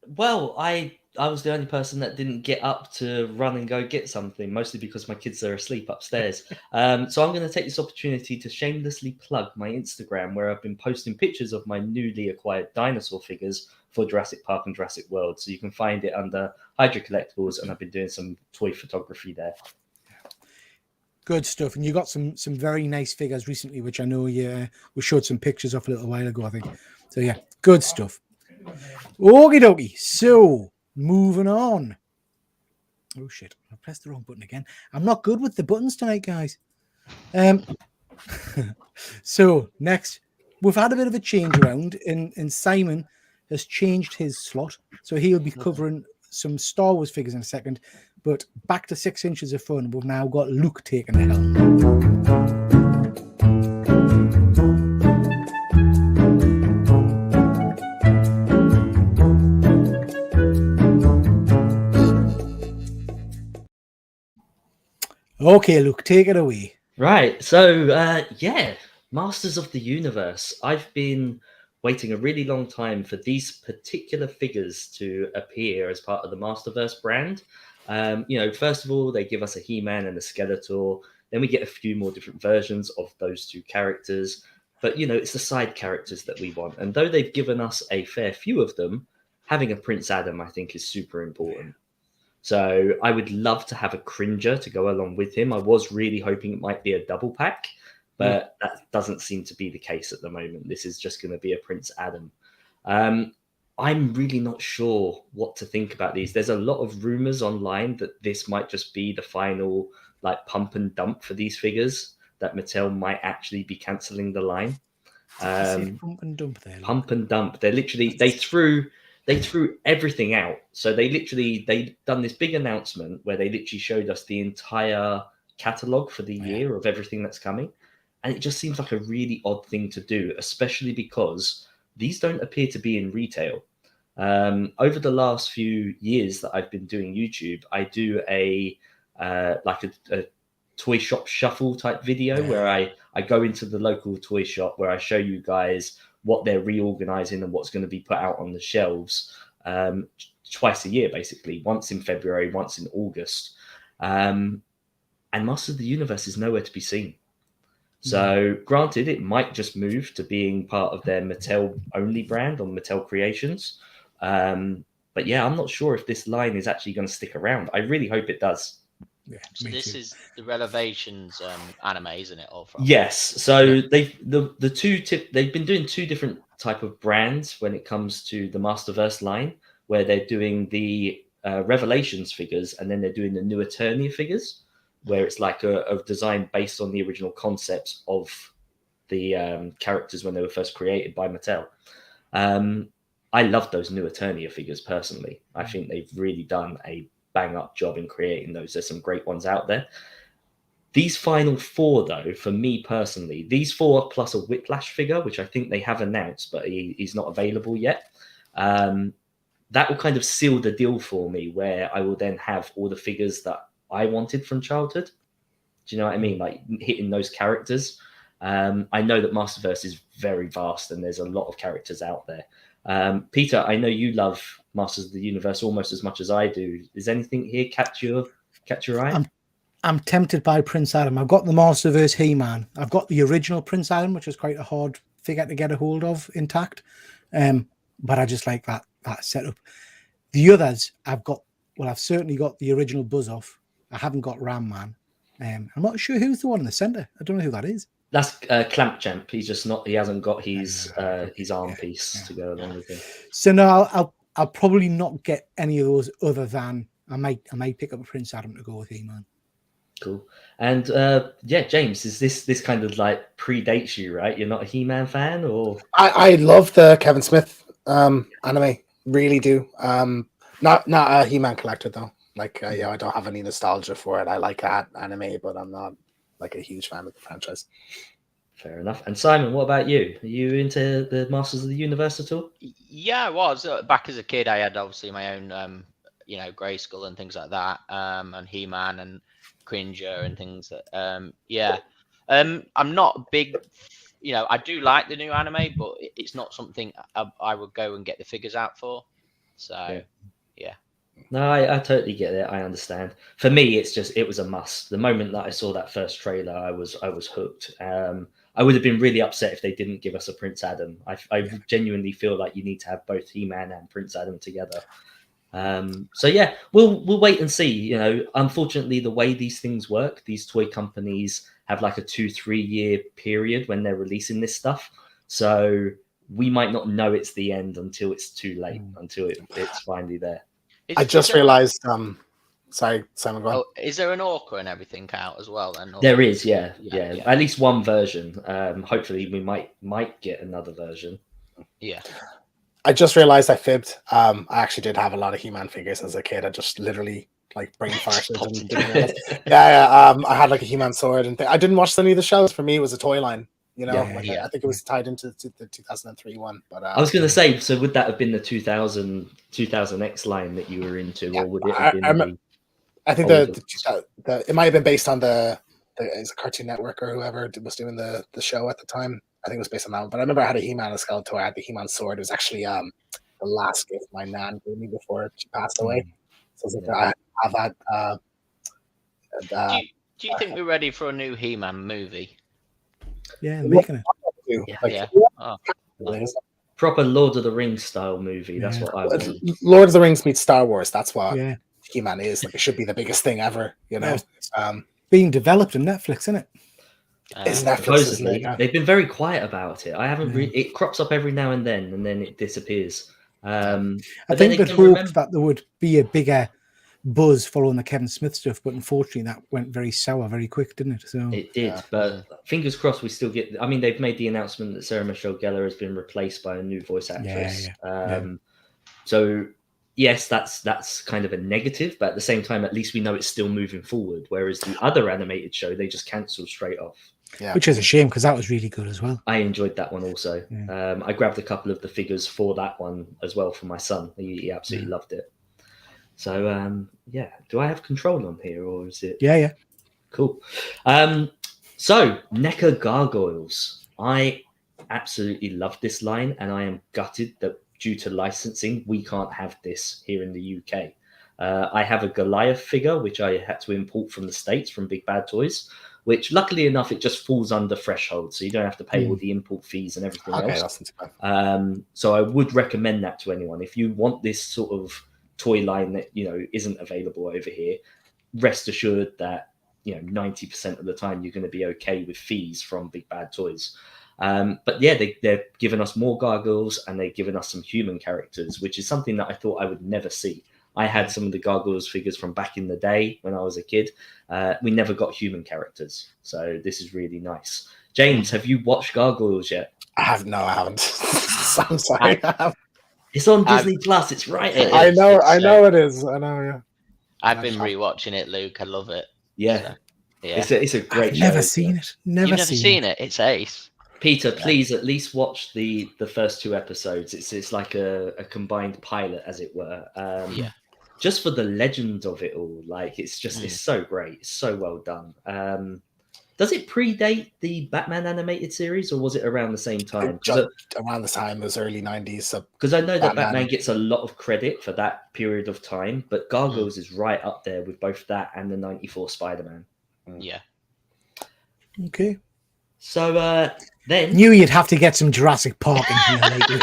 Well, I was the only person that didn't get up to run and go get something, mostly because my kids are asleep upstairs. So I'm going to take this opportunity to shamelessly plug my Instagram, where I've been posting pictures of my newly acquired dinosaur figures for Jurassic Park and Jurassic World. So you can find it under Hydra Collectibles, and I've been doing some toy photography there. Good stuff. And you got some very nice figures recently, which I know we showed some pictures of a little while ago, I think. So yeah, good stuff. Okie dokie. So moving on. Oh shit, I pressed the wrong button again. I'm not good with the buttons tonight, guys. So next, we've had a bit of a change around, and Simon has changed his slot. So he'll be covering some Star Wars figures in a second. But back to 6 inches of fun, we've now got Luke taking the helm. Okay, Luke, take it away. Right. So, Masters of the Universe. I've been waiting a really long time for these particular figures to appear as part of the Masterverse brand. First of all, they give us a He-Man and a Skeletor. Then we get a few more different versions of those two characters. But, it's the side characters that we want. And though they've given us a fair few of them, having a Prince Adam, I think, is super important. So I would love to have a Cringer to go along with him. I was really hoping it might be a double pack, but that doesn't seem to be the case at the moment. This is just going to be a Prince Adam. I'm really not sure what to think about these. There's a lot of rumors online that this might just be the final pump and dump for these figures, that Mattel might actually be cancelling the line. Pump and dump there. Luke. Pump and dump. They're literally they threw everything out. So they done this big announcement where they literally showed us the entire catalog for the year of everything that's coming. And it just seems like a really odd thing to do, especially because these don't appear to be in retail. Over the last few years that I've been doing YouTube, I do a toy shop shuffle type video where I go into the local toy shop where I show you guys what they're reorganizing and what's going to be put out on the shelves twice a year, basically, once in February, once in August. And Masters of the Universe is nowhere to be seen. So granted, it might just move to being part of their Mattel only brand on Mattel Creations. But yeah, I'm not sure if this line is actually going to stick around. I really hope it does. Yeah, So me this too. is the Revelations anime, isn't it? All from Yes. So they've been doing two different type of brands when it comes to the Masterverse line, where they're doing the Revelations figures and then they're doing the New Eternia figures, where it's like a design based on the original concepts of the characters when they were first created by Mattel. I love those New Eternia figures personally. I think they've really done a bang up job in creating those. There's some great ones out there. These final four, though, for me personally, these four plus a Whiplash figure, which I think they have announced, but he's not available yet. That will kind of seal the deal for me, where I will then have all the figures that I wanted from childhood. Do you know what I mean? Like hitting those characters. I know that Masterverse is very vast and there's a lot of characters out there. Peter, I know you love Masters of the Universe almost as much as I do. Is anything here catch your eye? I'm tempted by Prince Adam. I've got the Masterverse He-Man. I've got the original Prince Adam, which is quite a hard figure to get a hold of intact. But I just like that setup. The others, I've certainly got the original Buzz Off. I haven't got Ram Man. I'm not sure who's the one in the center. I don't know who that is. That's Clamp Champ. He's just not. He hasn't got his arm piece to go along with him. So no, I'll probably not get any of those other than I might pick up a Prince Adam to go with He-Man. Cool. And James, is this kind of like predates you, right? You're not a He-Man fan, or I love the Kevin Smith anime, really do. Not a He-Man collector though. Like I don't have any nostalgia for it. I like that anime, but I'm not like a huge fan of the franchise. Fair enough. And Simon, what about you? Are you into the Masters of the Universe at all? Yeah, I was. Back as a kid, I had obviously my own, Grayskull and things like that, and He-Man and Cringer and things that, I'm not a big, I do like the new anime, but it's not something I would go and get the figures out for. So, yeah. No, I totally get it. I understand. For me, it was a must. The moment that I saw that first trailer, I was hooked. I would have been really upset if they didn't give us a Prince Adam. I genuinely feel like you need to have both He-Man and Prince Adam together. So yeah, we'll wait and see. Unfortunately, the way these things work, these toy companies have like a 2-3 year period when they're releasing this stuff. So we might not know it's the end until it's too late, until it's finally there. I just realized. Sorry, Simon, go on. Oh, is there an Orca and everything out as well? Then there is, yeah. At least one version. Hopefully, we might get another version. Yeah. I just realized I fibbed. I actually did have a lot of He-Man figures as a kid. I just literally like brain farted. And didn't realize. I had like a He-Man sword and I didn't watch any of the shows. For me, it was a toy line. I think it was tied into the 2003 one. But I was going to say, so would that have been the 2000X line that you were into, or would it have been? I think it might have been based on the Cartoon Network or whoever was doing the show at the time. I think it was based on that one. But I remember I had a He-Man as Skeletor. I had the He-Man sword. It was actually the last gift my nan gave me before she passed away. So I have that. Do you think we're ready for a new He-Man movie? Yeah, making it. Proper Lord of the Rings style movie. That's what I want. Lord of the Rings meets Star Wars. That's what He-Man is. Like, it should be the biggest thing ever. Being developed on Netflix, isn't it? It's Netflix. They've been very quiet about it. I haven't. It crops up every now and then it disappears. I think they'd hoped that there would be a bigger buzz following the Kevin Smith stuff, but unfortunately that went very sour very quick, didn't it? So it did, but fingers crossed we still get. I mean, they've made the announcement that Sarah Michelle Gellar has been replaced by a new voice actress. So yes, that's kind of a negative, but at the same time, at least we know it's still moving forward. Whereas the other animated show, they just cancelled straight off. Yeah. Which is a shame because that was really good as well. I enjoyed that one also. I grabbed a couple of the figures for that one as well for my son. He absolutely loved it. So do I have control on here or is it? Yeah. Cool. So NECA Gargoyles. I absolutely love this line, and I am gutted that due to licensing, we can't have this here in the UK. I have a Goliath figure, which I had to import from the States from Big Bad Toys, which luckily enough, it just falls under threshold. So you don't have to pay all the import fees and everything Okay, else. that's not too bad. So I would recommend that to anyone. If you want this sort of toy line that, isn't available over here, rest assured that, 90% of the time you're going to be okay with fees from Big Bad Toys. But yeah, they're giving us more Gargoyles, and they're giving us some human characters, which is something that I thought I would never see. I had some of the Gargoyles figures from back in the day when I was a kid. We never got human characters. So this is really nice. James, have you watched Gargoyles yet? I haven't. I'm sorry. It's on Disney Plus. It's right. I know it is. I know, yeah. I've been rewatching it, Luke. I love it. Yeah. So, yeah. It's a great show. Never seen it. You've never seen it. It's ace. Peter, please at least watch the first 2 episodes. It's like a combined pilot, as it were. Yeah. Just for the legend of it all, like it's so great, it's so well done. Does it predate the Batman animated series, or was it around the same time? Around the time, it was early 90s. So because I know that Batman gets a lot of credit for that period of time, but Gargoyles is right up there with both that and the 94 Spider-Man. Yeah. Okay. So then Knew you'd have to get some Jurassic Park in here lately.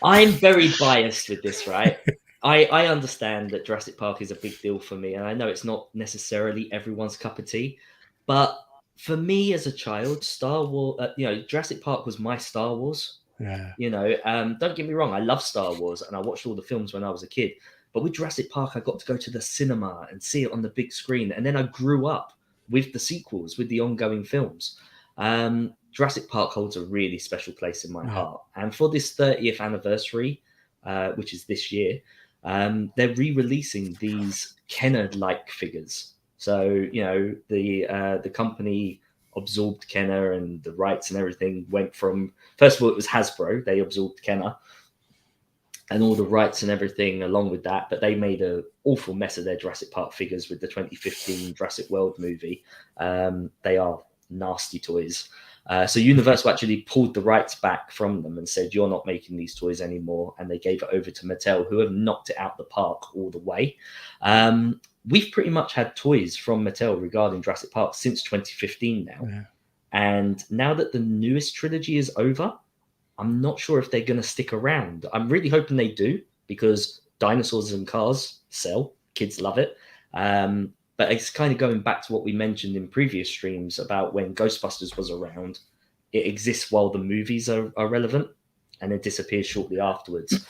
I'm very biased with this, right? I understand that Jurassic Park is a big deal for me, and I know it's not necessarily everyone's cup of tea, but for me as a child, Star Wars, Jurassic Park was my Star Wars. Yeah. Don't get me wrong, I love Star Wars, and I watched all the films when I was a kid. But with Jurassic Park, I got to go to the cinema and see it on the big screen, and then I grew up with the sequels, with the ongoing films. Jurassic Park holds a really special place in my heart, and for this 30th anniversary, which is this year, they're re-releasing these Kenner-like figures. So the company absorbed Kenner, and the rights and everything went from, first of all, it was Hasbro. They absorbed Kenner and all the rights and everything along with that, but they made an awful mess of their Jurassic Park figures with the 2015 Jurassic World movie. They are nasty toys. So Universal actually pulled the rights back from them and said, you're not making these toys anymore. And they gave it over to Mattel, who have knocked it out the park all the way. We've pretty much had toys from Mattel regarding Jurassic Park since 2015 now. Yeah. And now that the newest trilogy is over, I'm not sure if they're going to stick around. I'm really hoping they do, because dinosaurs and cars sell. Kids love it. But it's kind of going back to what we mentioned in previous streams about when Ghostbusters was around. It exists while the movies are relevant, and it disappears shortly afterwards.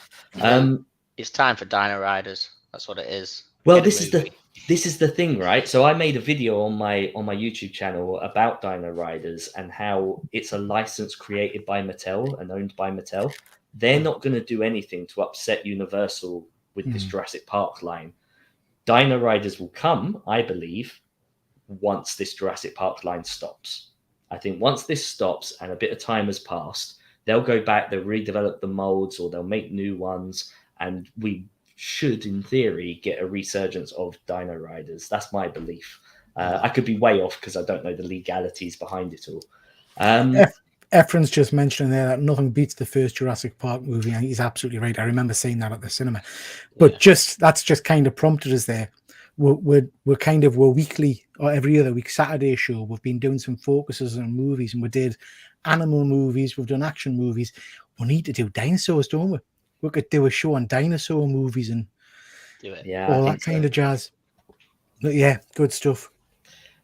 It's time for Dino Riders. That's what it is. Well, this is the thing, right? So I made a video on my YouTube channel about Dino Riders and how it's a license created by Mattel and owned by Mattel. They're not going to do anything to upset Universal with this Jurassic Park line. Dino Riders will come, I believe, once this Jurassic Park line stops. I think once this stops and a bit of time has passed, they'll go back, they'll redevelop the molds, or they'll make new ones, and we should, in theory, get a resurgence of Dino Riders. That's my belief. I could be way off because I don't know the legalities behind it all. Efren's just mentioning there that nothing beats the first Jurassic Park movie, and he's absolutely right. I remember saying that at the cinema. But that's just kind of prompted us there. We're weekly or every other week Saturday show. We've been doing some focuses on movies, and we did animal movies, we've done action movies. We need to do dinosaurs, don't we? We could do a show on dinosaur movies and all that kind of jazz. But yeah, good stuff.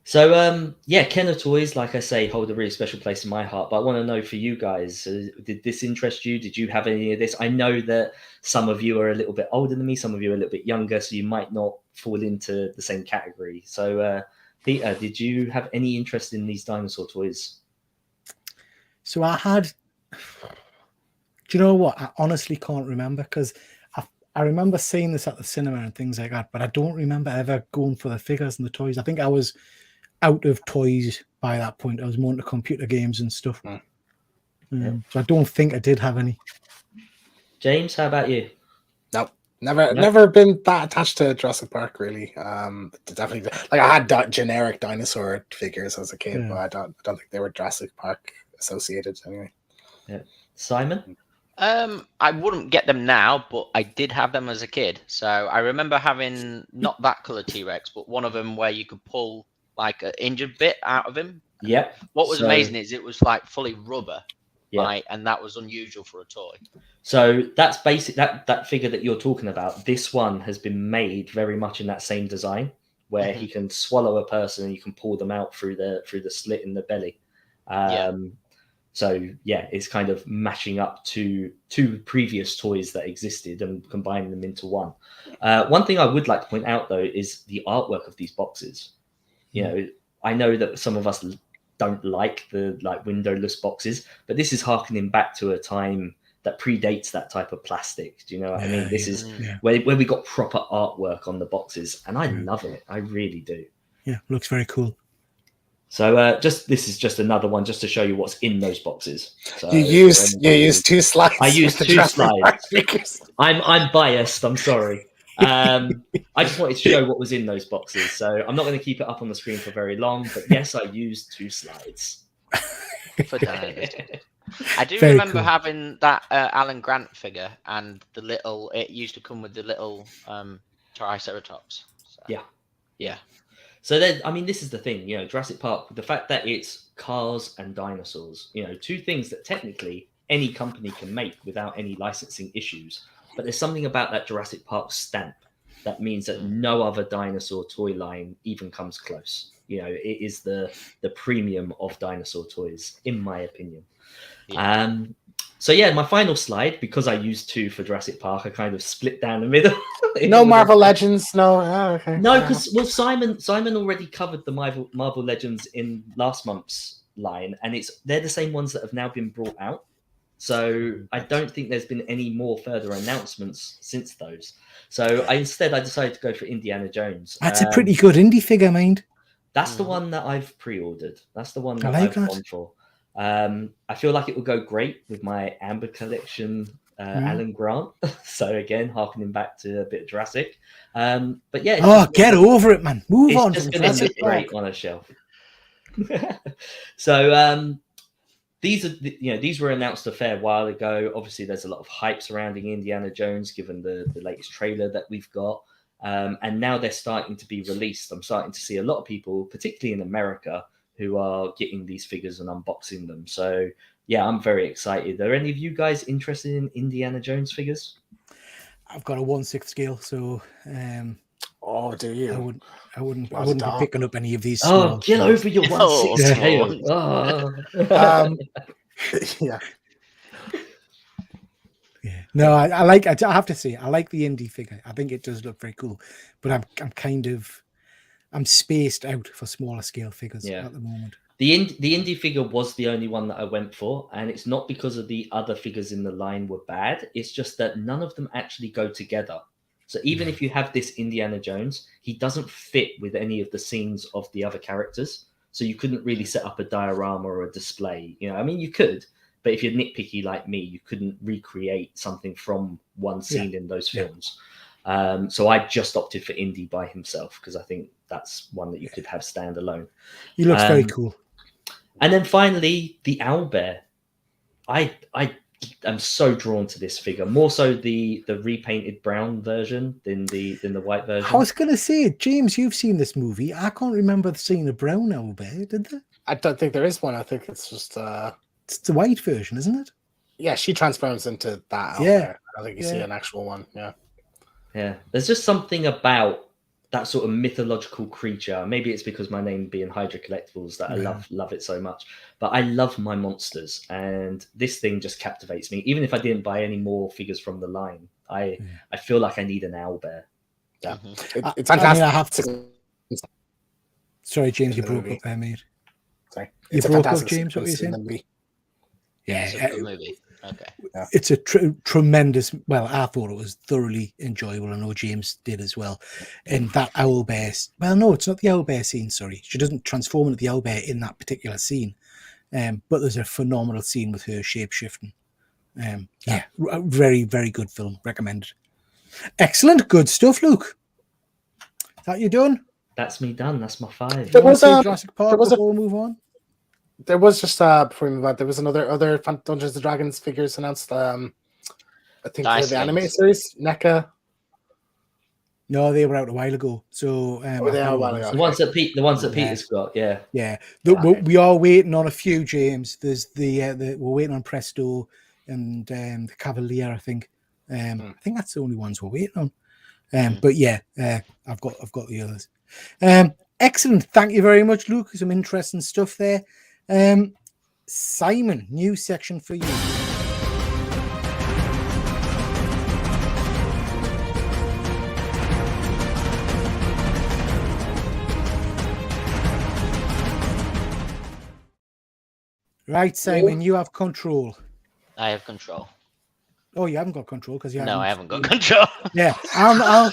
So, Kenner toys, like I say, hold a really special place in my heart. But I want to know for you guys, did this interest you? Did you have any of this? I know that some of you are a little bit older than me. Some of you are a little bit younger, so you might not fall into the same category. So, Peter, did you have any interest in these dinosaur toys? So I had... Do you know what? I honestly can't remember, because I remember seeing this at the cinema and things like that, but I don't remember ever going for the figures and the toys. I think I was out of toys by that point. I was more into computer games and stuff. So I don't think I did have any. James, how about you? No, never been that attached to Jurassic Park, really. Definitely, like I had generic dinosaur figures as a kid, but I don't think they were Jurassic Park associated anyway. Simon? I wouldn't get them now, but I did have them as a kid. So I remember having not that color T-Rex, but one of them where you could pull like an injured bit out of him. Yep. What was So- amazing is it was like fully rubber, Yeah. right? And that was unusual for a toy. So that's basic. That figure that you're talking about. This one has been made very much in that same design, where he can swallow a person and you can pull them out through the slit in the belly. So yeah, it's kind of matching up to two previous toys that existed and combining them into one. One thing I would like to point out though is the artwork of these boxes. You know, I know that some of us don't like the windowless boxes, but this is harkening back to a time that predates that type of plastic. Do you know what I mean? This is where we got proper artwork on the boxes, and I love it. I really do. Yeah, looks very cool. So this is just another one just to show you what's in those boxes. So You use 2 slides. I used with the 2 Jurassic slides. Park figures. I'm biased. I'm sorry. I just wanted to show what was in those boxes. So I'm not going to keep it up on the screen for very long. But yes, I used 2 slides. For Diners. I do Very remember cool. having that Alan Grant figure and the little. It used to come with the little Triceratops. So, yeah. So then, I mean, this is the thing, you know, Jurassic Park, the fact that it's cars and dinosaurs, you know, 2 things that technically any company can make without any licensing issues. But there's something about that Jurassic Park stamp that means that no other dinosaur toy line even comes close. You know, it is the premium of dinosaur toys, in my opinion. Yeah. So yeah, my final slide, because I used 2 for Jurassic Park, I kind of split down the middle. No Marvel Legends. No. Oh, okay. No, because Simon already covered the Marvel Legends in last month's line, and they're the same ones that have now been brought out. So I don't think there's been any more further announcements since those. So I decided to go for Indiana Jones. That's a pretty good indie figure, mind. That's the one that I've pre-ordered. That's the one I that like I've that. gone for. I feel like it will go great with my Amber Collection Alan Grant. So again, harkening back to a bit of Jurassic. But yeah. Oh, get over it, man. Move It's on just from going to Jurassic look great Park. on a shelf. So these were announced a fair while ago. Obviously, there's a lot of hype surrounding Indiana Jones, given the latest trailer that we've got. And now they're starting to be released. I'm starting to see a lot of people, particularly in America, who are getting these figures and unboxing them. So yeah, I'm very excited. Are any of you guys interested in Indiana Jones figures? I've got a 1/6 scale, so Oh, do you? I wouldn't What's be that? picking up any of these. Oh, small get things. over your Oh, 1/6 yeah. scale. Oh. Yeah. Yeah. No, I have to say, I like the indie figure. I think it does look very cool, but I'm spaced out for smaller scale figures Yeah. at the moment. The indie figure was the only one that I went for, and it's not because of the other figures in the line were bad. It's just that none of them actually go together. So even if you have this Indiana Jones, he doesn't fit with any of the scenes of the other characters. So you couldn't really set up a diorama or a display. You know, I mean, you could, but if you're nitpicky like me, you couldn't recreate something from one scene in those films. So I just opted for Indy by himself because I think that's one that you could have standalone. He looks very cool. And then finally, the owlbear. I am so drawn to this figure, more so the repainted brown version than the white version. I was going to say, James, you've seen this movie. I can't remember seeing a brown owlbear, did there? I don't think there is one. I think it's just It's the white version, isn't it? yeah, she transforms into that. Yeah. I think you see an actual one. Yeah. Yeah, there's just something about that sort of mythological creature. Maybe it's because my name being Hydra Collectibles that I love it so much. But I love my monsters, and this thing just captivates me. Even if I didn't buy any more figures from the line, I feel like I need an owlbear. Yeah, Mhm. it's fantastic. I have to. Sorry, James, you the broke movie. up there, mate. Sorry. You It's a broke up, fantastic James, what were you sequence in saying? the movie. Yeah, It's a good movie. Okay. it's a tremendous. Well, I thought it was thoroughly enjoyable. I know James did as well. And that owlbear. Well, no, it's not the owlbear scene. Sorry, she doesn't transform into the owlbear in that particular scene. But there's a phenomenal scene with her shape shifting. Yeah, a very, very good film. Recommended. Excellent, good stuff, Luke. Is that you done? That's me done. That's my 5. There You wanna was say a- Jurassic Park there was a- before we move on. There was just before we move on, there was other Dungeons and Dragons figures announced. I think Dice for the anime Kings. series, NECA. No, they were out a while ago. So Oh, they I are a think while it was- ago. The ones that the ones that Yeah. Peter's got, yeah. Yeah, Right. we are waiting on a few, James. There's the we're waiting on Presto and the Cavalier. I think I think that's the only ones we're waiting on. But yeah, I've got the others. Excellent. Thank you very much, Luke. Some interesting stuff there. Simon, new section for you. Right, Simon, you have control. I have control. Oh, you haven't got control because you No, I haven't. haven't got control. Yeah, I'll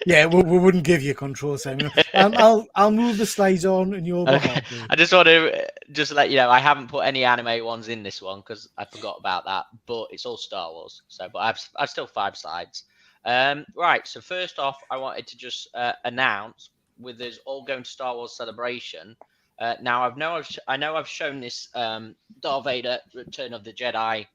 yeah, we wouldn't give you control, Simon. I'll move the slides on and you'll Okay. I just want to just let you know I haven't put any anime ones in this one because I forgot about that. But it's all Star Wars. So, but I've still 5 slides. Right. So first off, I wanted to just announce with us all going to Star Wars Celebration. Now I know I've shown this Darth Vader Return of the Jedi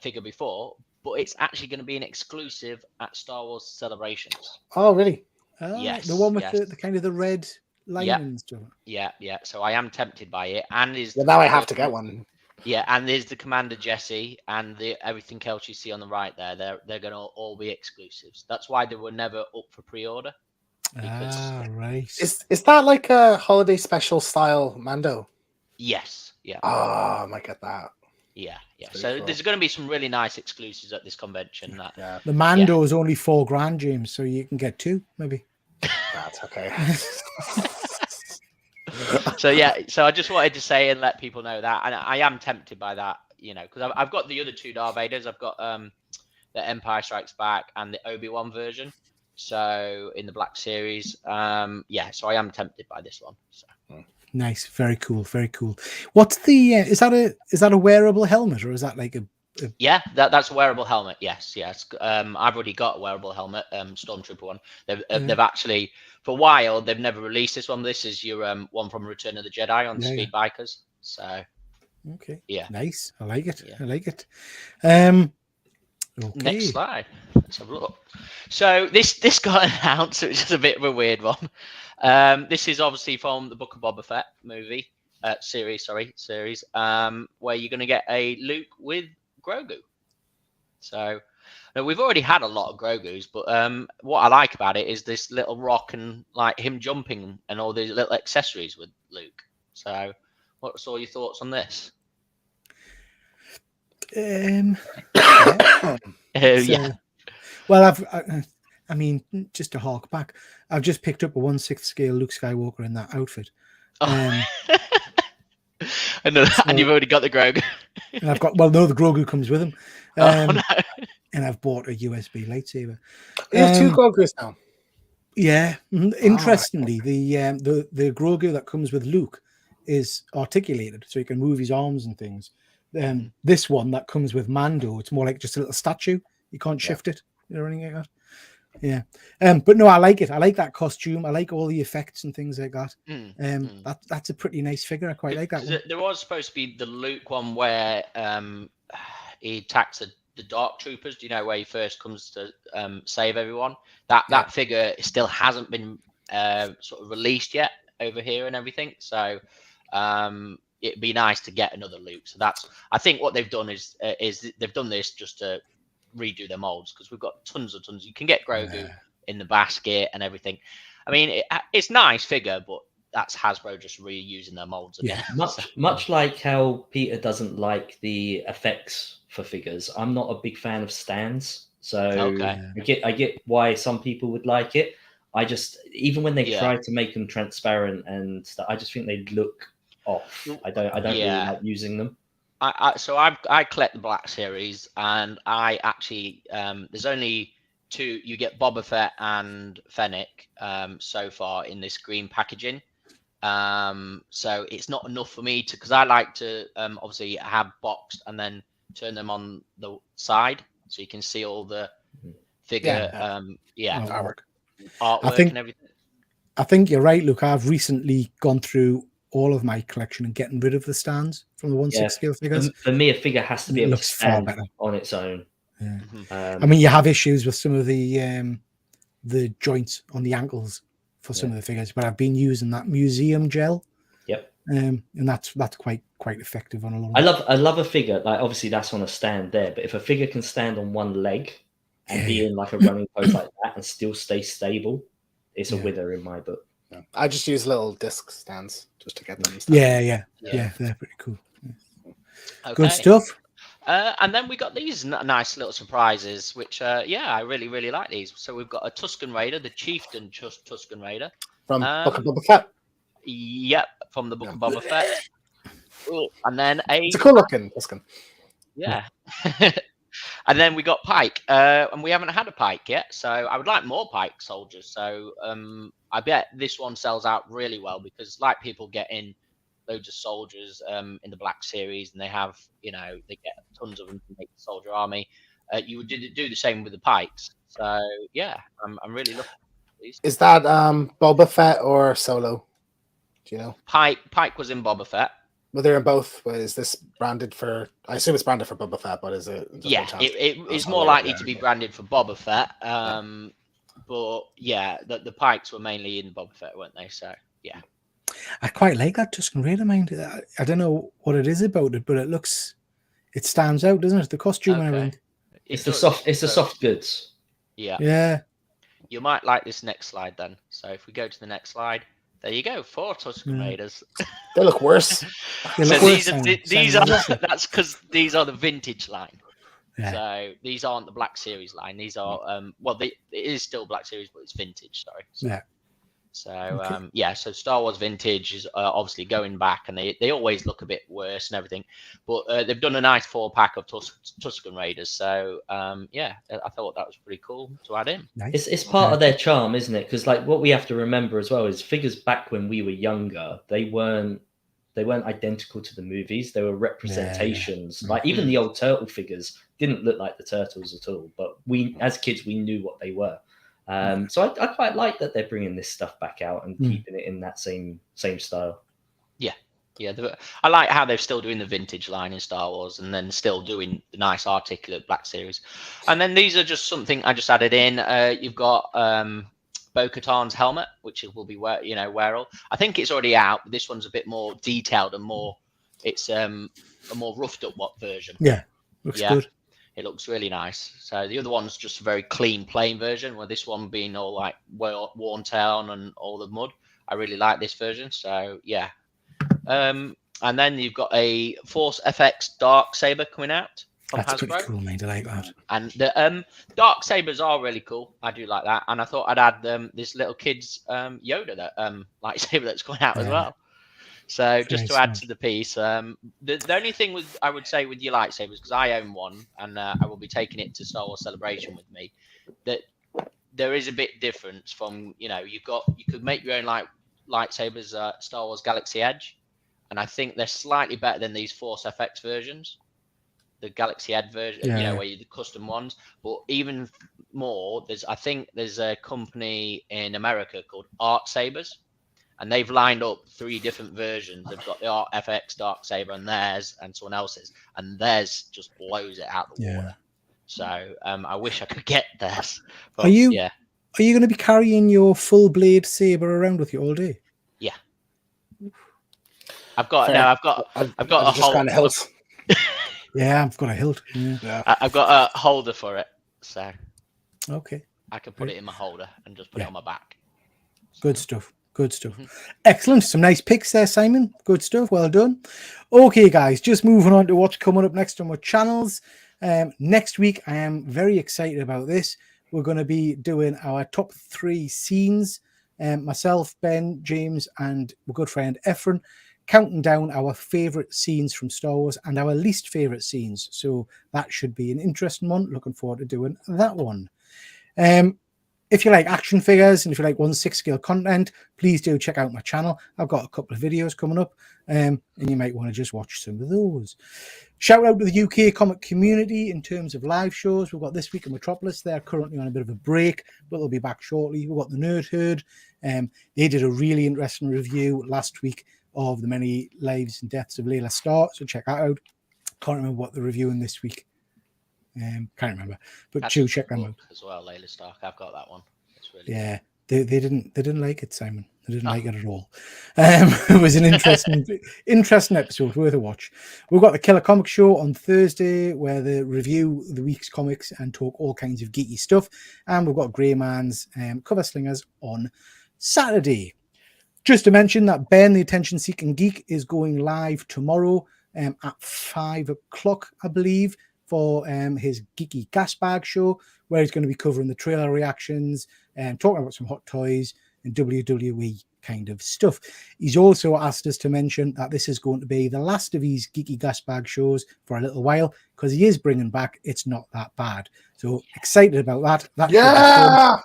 figure before, but it's actually going to be an exclusive at Star Wars Celebrations. Oh, really? Yes, the one with yes. the kind of the red line Yeah. and stuff. Yeah. So I am tempted by it, and is Well, now I have to get one. Yeah, and there's the Commander Jesse and everything else you see on the right there. They're going to all be exclusives. That's why they were never up for pre-order. Because Right. Is that like a holiday special style Mando? yes, yeah, Oh, I might get that. yeah. Very So cool. there's going to be some really nice exclusives at this convention. That Yeah, The Mando is only $4,000, James, so you can get 2, maybe. that's okay. So yeah, so I just wanted to say and let people know that, and I am tempted by that, because I've got the other 2 Darth Vaders. I've got the Empire Strikes Back and the Obi-Wan version. So in the Black Series, yeah. So I am tempted by this one. So. Nice, very cool, very cool. What's the is that a wearable helmet or is that like a Yeah, that's a wearable helmet. Yes. I've already got a wearable helmet, Stormtrooper one. They've actually for a while they've never released this one. This is your one from Return of the Jedi on Speed Bikers. So okay? Yeah, nice. I like it. Yeah. I like it. Okay. Next slide. Let's have a look. So this got announced, which is a bit of a weird one. This is obviously from the Book of Boba Fett movie series, where you're going to get a Luke with Grogu. So now, we've already had a lot of Grogus, but what I like about it is this little rock and like him jumping and all these little accessories with Luke. So what's all your thoughts on this? Yeah. Yeah. Well, I mean, just to hark back, I've just picked up a 1/6 scale Luke Skywalker in that outfit. And you've already got the Grogu. And I've got the Grogu comes with him. No. And I've bought a USB lightsaber. We have 2 Grogus now. Yeah. Interestingly, the Grogu that comes with Luke is articulated, so he can move his arms and things. This one that comes with Mando, it's more like just a little statue. You can't shift it or anything like that. Yeah. But no, I like it. I like that costume. I like all the effects and things like that. That's a pretty nice figure. I quite like that one. There was supposed to be the Luke one where he attacks the Dark Troopers. Do you know where he first comes to save everyone? That figure still hasn't been sort of released yet over here and everything. So it'd be nice to get another Luke. So I think what they've done is they've done this just to redo their molds, because we've got tons. You can get Grogu in the basket and everything. I mean, it's nice figure, but that's Hasbro just reusing their molds again. Yeah, much like how Peter doesn't like the effects for figures. I'm not a big fan of stands, so I get why some people would like it. I just, even when they try to make them transparent and stuff, I just think they look off. I don't really like using them. I collect the Black Series, and I actually there's only 2. You get Boba Fett and Fennec so far in this green packaging. So it's not enough for me because I like to obviously have boxed and then turn them on the side so you can see all the figure artwork and everything. I think you're right, Luke. I've recently gone through all of my collection and getting rid of the stands from the 1/6 scale figures. For me, a figure has to be It able to looks far stand better. on its own. Yeah. Mhm. I mean, you have issues with some of the joints on the ankles for some Yeah. of the figures, but I've been using that museum gel, Yep. and that's quite effective on a lot of I love a figure, like obviously that's on a stand there, but if a figure can stand on one leg and be in like a running pose like that and still stay stable, it's a Yeah. winner in my book. Yeah. I just use little disc stands just to get them. Yeah, Yeah. they're pretty cool. Okay. Good stuff. And then we got these nice little surprises, which I really like these. So we've got a Tusken Raider, the Chieftain Tusken Raider. From Book of Boba Fett. Yep, from the Book of Boba Fett. Ooh, and then It's a cool looking Tusken. yeah. And then we got Pike, and we haven't had a Pike yet, so I would like more Pike soldiers. So I bet this one sells out really well because like people get in loads of soldiers in the Black Series, and they have they get tons of them to make the soldier army. You would do the same with the Pikes. So yeah, I'm really looking at these. Is that Boba Fett or Solo? Do you know? Pike was in Boba Fett. Well, they're in both. Is this branded for? I assume it's branded for Boba Fett, but is it? Yeah, it's more likely to be branded for Boba Fett. But yeah, the Pikes were mainly in Boba Fett, weren't they? So yeah, I quite like that Tusken Raider, mind. I don't know what it is about it, but it stands out, doesn't it? The costume and everything. It's the soft goods. Yeah. Yeah. You might like this next slide then. So if we go to the next slide, there you go, 4 Tusken Raiders. They look worse. They So look these worse, are these sound are worse. that's because these are the vintage line. Yeah. So these aren't the Black Series line. These are it is still Black Series, but it's vintage. Sorry. So, Yeah. So Okay. so Star Wars Vintage is obviously going back, and they always look a bit worse and everything, but they've done a nice 4-pack of Tusken Raiders. So I thought that was pretty cool to add in. Nice. It's part of their charm, isn't it? Because like what we have to remember as well is figures back when we were younger, they weren't identical to the movies. They were representations. Yeah. Like even the old turtle figures didn't look like the turtles at all, but we as kids we knew what they were. So I quite like that they're bringing this stuff back out and keeping it in that same style. Yeah, I like how they're still doing the vintage line in Star Wars, and then still doing the nice articulate Black Series. And then these are just something I just added in. You've got Bo-Katan's helmet, which will be wearable. I think it's already out, but this one's a bit more detailed and more. It's a more roughed up version. Yeah. Looks good. It looks really nice. So the other one's just a very clean, plain version, where this one being all like worn down and all the mud. I really like this version. So yeah. And then you've got a Force FX Dark Saber coming out from That's Hasbro. pretty cool, mate. I like that. And the Dark Sabers are really cool. I do like that. And I thought I'd add this little kid's Yoda that lightsaber that's going out as well. So just to add to the piece, the only thing I would say with your lightsabers, because I own one and I will be taking it to Star Wars Celebration with me, that there is a bit difference from you could make your own lightsabers Star Wars Galaxy Edge, and I think they're slightly better than these Force FX versions, the Galaxy Edge version, where you do custom ones. But even more, I think there's a company in America called Art Sabers. And they've lined up 3 different versions. They've got the Art FX Dark Saber and theirs and someone else's. And theirs just blows it out the water. So I wish I could get theirs. But, Are you going to be carrying your full blade saber around with you all day? Yeah. I've got a holder. Yeah, I've got a hilt. Yeah. I've got a holder for it. So Okay. I can put it in my holder and just put it on my back. Good stuff. Good stuff. Excellent. Some nice picks there, Simon. Good stuff. Well done. Okay, guys, just moving on to what's coming up next on our channels. Next week, I am very excited about this. We're going to be doing our top 3 scenes. Myself, Ben, James, and my good friend Efren, counting down our favourite scenes from Star Wars and our least favourite scenes. So that should be an interesting one. Looking forward to doing that one. If you like action figures and if you like 1/6 scale content, please do check out my channel. I've got a couple of videos coming up, and you might want to just watch some of those. Shout out to the UK comic community in terms of live shows. We've got this week in Metropolis. They're currently on a bit of a break, but they'll be back shortly. We've got the Nerd Herd. They did a really interesting review last week of The Many Lives and Deaths of Layla Starr. So check that out. Can't remember what they're reviewing this week. Can't remember, but That's do a check good them out. book as well, Layla Stark. I've got that one. It's really Yeah, they didn't like it, Simon. They didn't like it at all. It was an interesting episode, worth a watch. We've got the Killer Comic Show on Thursday, where they review the week's comics and talk all kinds of geeky stuff. And we've got Grey Man's Cover Slingers on Saturday. Just to mention that Ben, the Attention Seeking Geek, is going live tomorrow at 5 o'clock, I believe, for his Geeky Gas Bag show, where he's going to be covering the trailer reactions and talking about some hot toys and WWE kind of stuff. He's also asked us to mention that this is going to be the last of his Geeky Gas Bag shows for a little while, because he is bringing back It's Not That Bad. So excited about that. Yeah.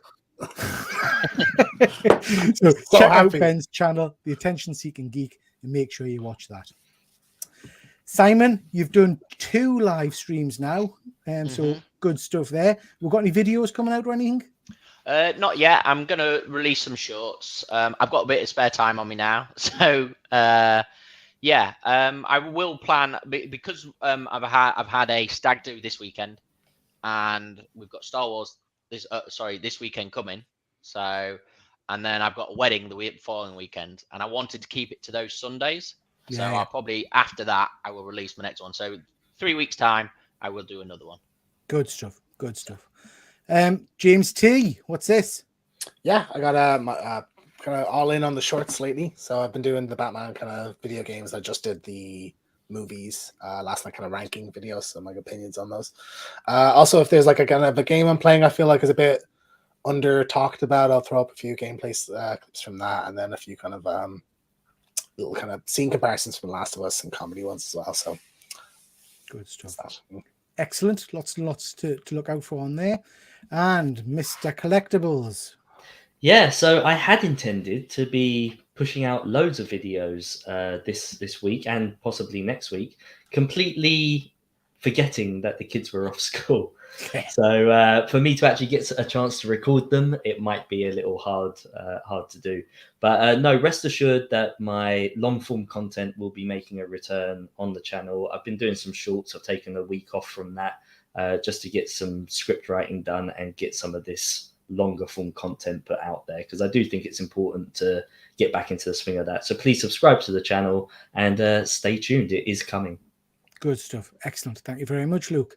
So check out happy. Ben's channel, The Attention Seeking Geek, and make sure you watch that. Simon, you've done 2 live streams now, so good stuff there. We've got any videos coming out or anything? Not yet. I'm going to release some shorts. I've got a bit of spare time on me now. So, I will plan, because I've had a stag do this weekend, and we've got Star Wars this weekend coming. So, and then I've got a wedding the following weekend, and I wanted to keep it to those Sundays. So I'll probably, after that, I will release my next one. So 3 weeks time, I will do another one. Good stuff. Good stuff. James T, what's this? Yeah, I got my kind of all in on the shorts lately. So I've been doing the Batman kind of video games. I just did the movies last night, kind of ranking videos, so my opinions on those. Also, if there's like a kind of a game I'm playing, I feel like is a bit under talked about, I'll throw up a few gameplay clips from that, and then a few kind of little kind of scene comparisons from Last of Us and comedy ones as well. So good stuff. Excellent. Lots and lots to look out for on there. And Mr. Collectibles. Yeah, so I had intended to be pushing out loads of videos this week and possibly next week, completely forgetting that the kids were off school. So for me to actually get a chance to record them, it might be a little hard to do. But no, rest assured that my long form content will be making a return on the channel. I've been doing some shorts. I've taken a week off from that just to get some script writing done and get some of this longer form content put out there, because I do think it's important to get back into the swing of that. So please subscribe to the channel and stay tuned. It is coming. Good stuff. Excellent. Thank you very much, Luke.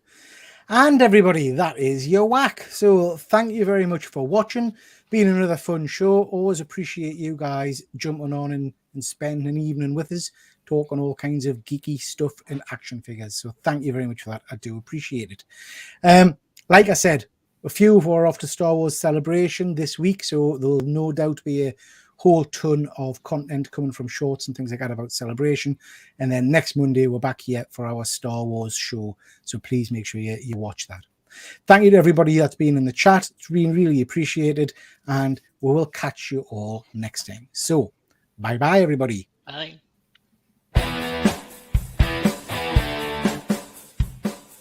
And everybody, that is your whack. So thank you very much for watching. Been another fun show. Always appreciate you guys jumping on and spending an evening with us, talking all kinds of geeky stuff and action figures. So thank you very much for that. I do appreciate it. Like I said, a few of are off to Star Wars Celebration this week, so there'll no doubt be a whole ton of content coming from shorts and things like that about Celebration. And then next Monday, we're back here for our Star Wars show. So please make sure you watch that. Thank you to everybody that's been in the chat. It's really, really appreciated. And we will catch you all next time. So bye-bye, everybody. Bye.